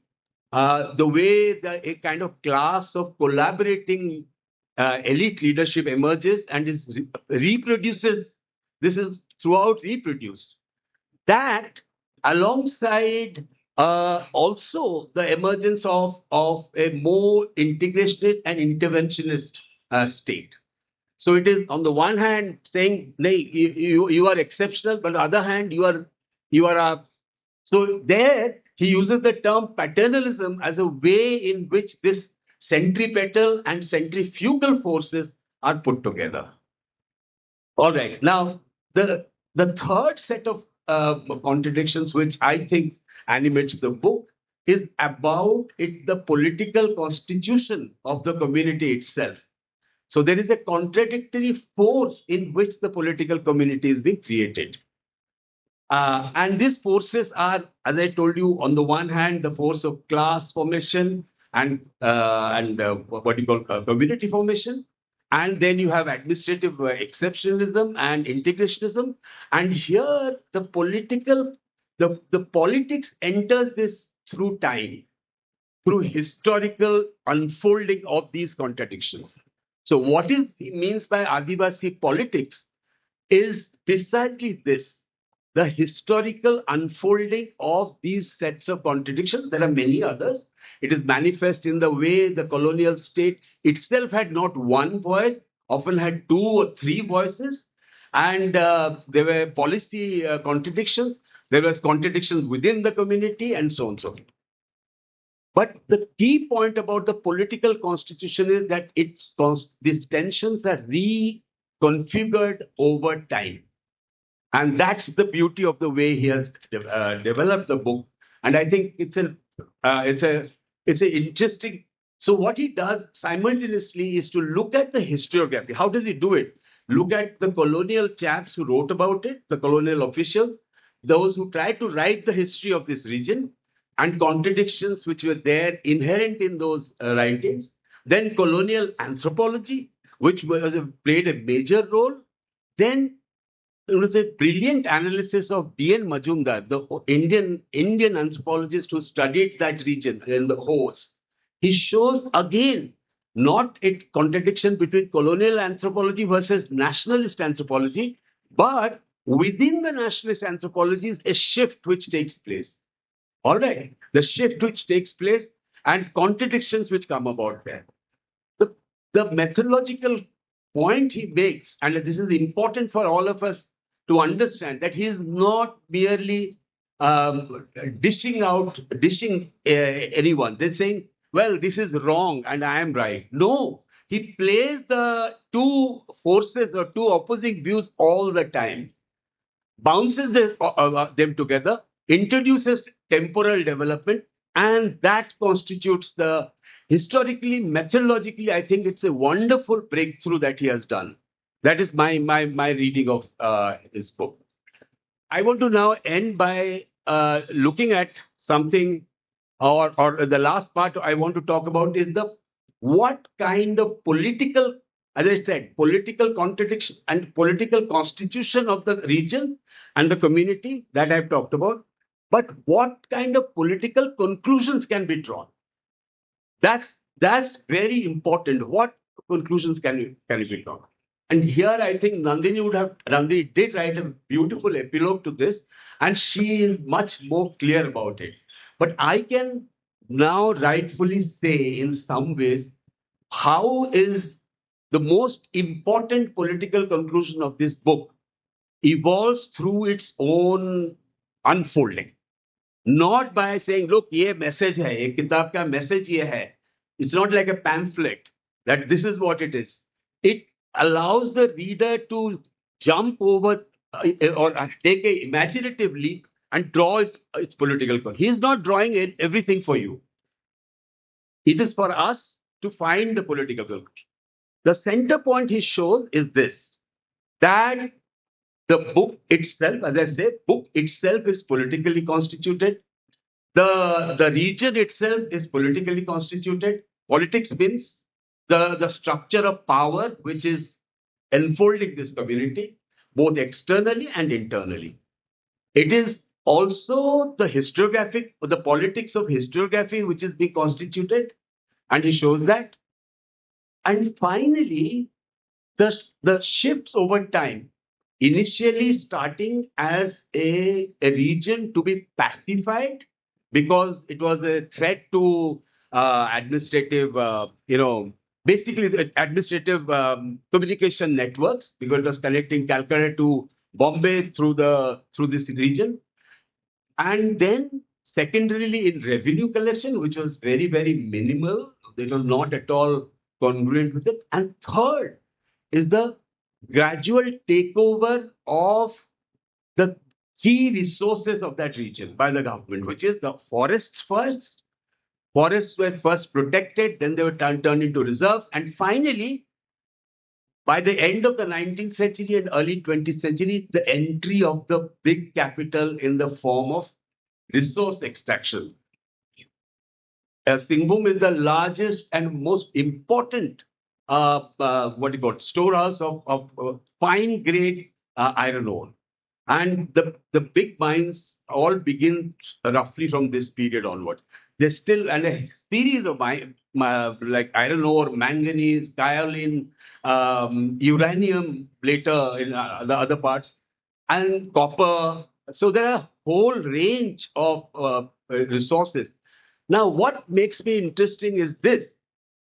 the way a kind of class of collaborating elite leadership emerges and reproduces. This is throughout reproduced. That, alongside also the emergence of a more integrationist and interventionist state. So it is on the one hand saying, you are exceptional, but on the other hand, you are. So there he uses the term paternalism as a way in which this centripetal and centrifugal forces are put together. All right. Now the third set of contradictions, which I think animates the book, is about the political constitution of the community itself. So there is a contradictory force in which the political community is being created. And these forces are, as I told you, on the one hand, the force of class formation and what you call community formation. And then you have administrative exceptionalism and integrationism. And here the politics enters this through time, through historical unfolding of these contradictions. So what he means by Adivasi politics is precisely this, the historical unfolding of these sets of contradictions. There are many others. It is manifest in the way the colonial state itself had not one voice, often had two or three voices, and there were policy contradictions, there was contradictions within the community, and so on and so forth. But the key point about the political constitution is that these tensions are reconfigured over time. And that's the beauty of the way he has developed the book. And I think it's an interesting. So what he does simultaneously is to look at the historiography. How does he do it? Look at the colonial chaps who wrote about it, the colonial officials, those who tried to write the history of this region, and contradictions which were there inherent in those writings. Then colonial anthropology, which played a major role. Then there was a brilliant analysis of D.N. Majumdar, the Indian anthropologist who studied that region in the Horse. He shows again not a contradiction between colonial anthropology versus nationalist anthropology, but within the nationalist anthropologies, a shift which takes place. All right, the shift which takes place and contradictions which come about there. The methodological point he makes, and this is important for all of us to understand, that he is not merely dishing anyone. They're saying, well, this is wrong and I am right. No, he plays the two forces or two opposing views all the time, bounces them together, introduces temporal development, and that constitutes the historically, methodologically, I think it's a wonderful breakthrough that he has done. That is my reading of his book. I want to now end by looking at something, or the last part I want to talk about is what kind of political, as I said, political contradiction and political constitution of the region and the community that I've talked about, but what kind of political conclusions can be drawn. That's very important. What conclusions can be drawn? And here I think Nandini did write a beautiful epilogue to this, and she is much more clear about it. But I can now rightfully say in some ways, how is the most important political conclusion of this book evolves through its own unfolding. Not by saying, look, ye message hai, ye kitab ka message ye hai. It's not like a pamphlet that this is what it is. It allows the reader to jump over or take an imaginative leap and draw its political conclusion. He is not drawing everything for you. It is for us to find the political conclusion. The center point he shows is this, that the book itself, as I said, book itself is politically constituted. The region itself is politically constituted. Politics means the structure of power which is enfolding this community, both externally and internally. It is also the historiographic, or the politics of historiography which is being constituted, and he shows that. And finally, the shifts over time, initially starting as a region to be pacified because it was a threat to administrative, basically the administrative communication networks, because it was connecting Calcutta to Bombay through this region. And then secondarily in revenue collection, which was very, very minimal. It was not at all congruent with it. And third is the gradual takeover of the key resources of that region by the government, which is the forests first. Forests were first protected, then they were turned into reserves, and finally, by the end of the 19th century and early 20th century, the entry of the big capital in the form of resource extraction. Singhbhum is the largest and most important storehouse of fine grade iron ore. And the big mines all begin roughly from this period onward. There's still a series of like I don't know, or manganese, kaolin, uranium later in the other parts, and copper. So there are a whole range of resources. Now, what makes me interesting is this,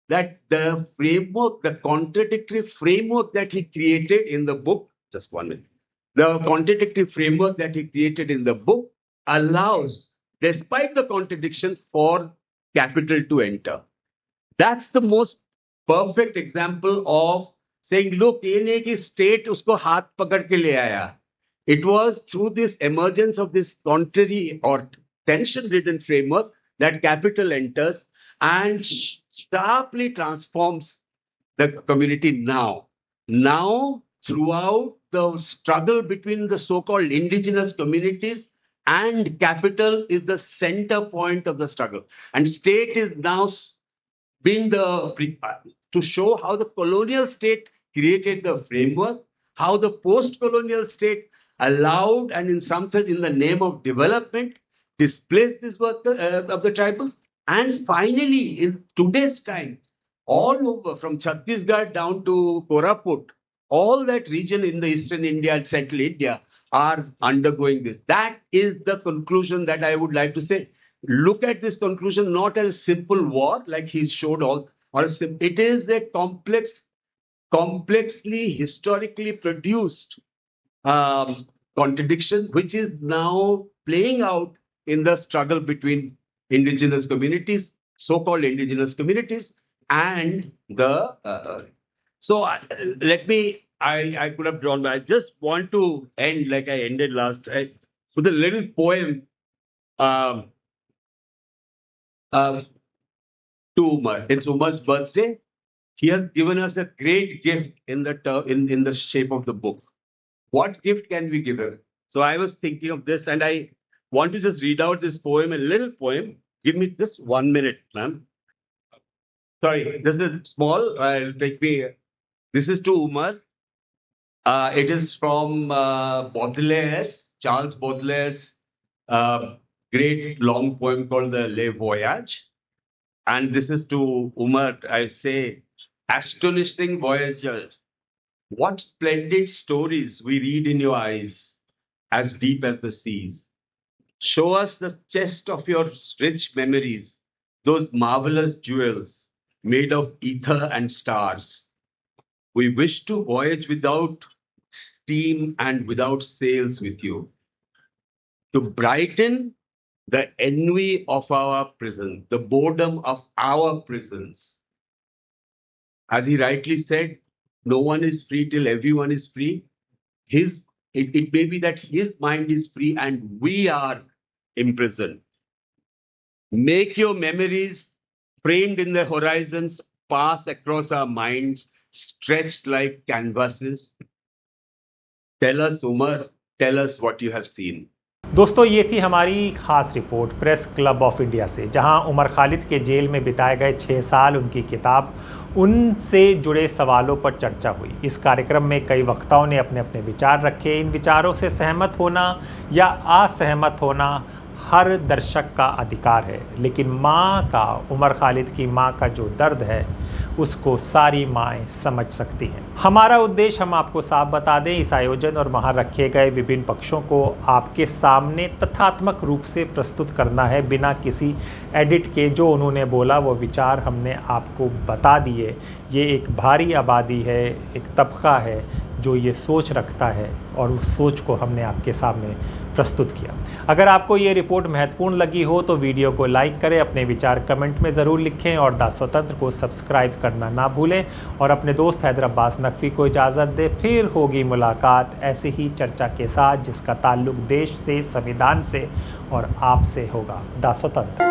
that the framework, the contradictory framework that he created in the book, just 1 minute, the contradictory framework that he created in the book allows, despite the contradiction, for capital to enter. That's the most perfect example of saying, look, ये नहीं कि state उसको हाथ पकड़ के ले आया. It was through this emergence of this contrary or tension-ridden framework that capital enters and sharply transforms the community now. Now, throughout the struggle between the so-called indigenous communities and capital is the center point of the struggle. And state is now being to show how the colonial state created the framework, how the post-colonial state allowed and in some sense in the name of development displaced this work of the tribals. And finally, in today's time, all over from Chhattisgarh down to Koraput, all that region in the eastern India and central India are undergoing this. That is the conclusion that I would like to say. Look at this conclusion not as a simple war, like he showed all, or it is a complexly historically produced contradiction, which is now playing out in the struggle between indigenous communities, so-called indigenous communities, and the. I could have drawn, but I just want to end like I ended last with a little poem to Umar. It's Umar's birthday. He has given us a great gift in the shape of the book. What gift can we give him? So I was thinking of this, and I want to just read out this poem, a little poem. Give me just 1 minute, ma'am. Sorry, this is small. This is to Umar. It is from Charles Baudelaire's great long poem called the Les Voyages. And this is to Umar. I say, astonishing voyager, what splendid stories we read in your eyes, as deep as the seas. Show us the chest of your rich memories, those marvelous jewels made of ether and stars. We wish to voyage without steam and without sails with you, to brighten the ennui of our prison, the boredom of our prisons. As he rightly said, no one is free till everyone is free. It may be that his mind is free and we are imprisoned. Make your memories framed in the horizons pass across our minds, stretched like canvases. Tell us, Umar, tell us what you have seen. दोस्तों, ये थी हमारी ख़ास report press club of India से, जहां उमर खालिद के jail में बिताए गए 6 साल, उनकी किताब, उनसे जुड़े सवालों पर चर्चा हुई। इस कार्यक्रम में कई वक्ताओं ने अपने अपने विचार रखे। इन विचारों से सहमत होना या असहमत होना हर दर्शक का अधिकार है, लेकिन माँ का, उमर खालिद की माँ का जो दर्द है उसको सारी माएँ समझ सकती हैं। हमारा उद्देश्य हम आपको साफ बता दें, इस आयोजन और वहाँ रखे गए विभिन्न पक्षों को आपके सामने तथ्यात्मक रूप से प्रस्तुत करना है, बिना किसी एडिट के। जो उन्होंने बोला वो विचार हमने आपको बता दिए। ये एक भारी आबादी है, एक तबका है जो ये सोच रखता है और उस सोच को हमने आपके सामने प्रस्तुत किया। अगर आपको ये रिपोर्ट महत्वपूर्ण लगी हो तो वीडियो को लाइक करें, अपने विचार कमेंट में ज़रूर लिखें और द स्वतंत्र को सब्सक्राइब करना ना भूलें और अपने दोस्त हैदर अब्बास नकवी को इजाज़त दें। फिर होगी मुलाकात ऐसे ही चर्चा के साथ जिसका ताल्लुक देश से, संविधान से और आपसे होगा। द स्वतंत्र।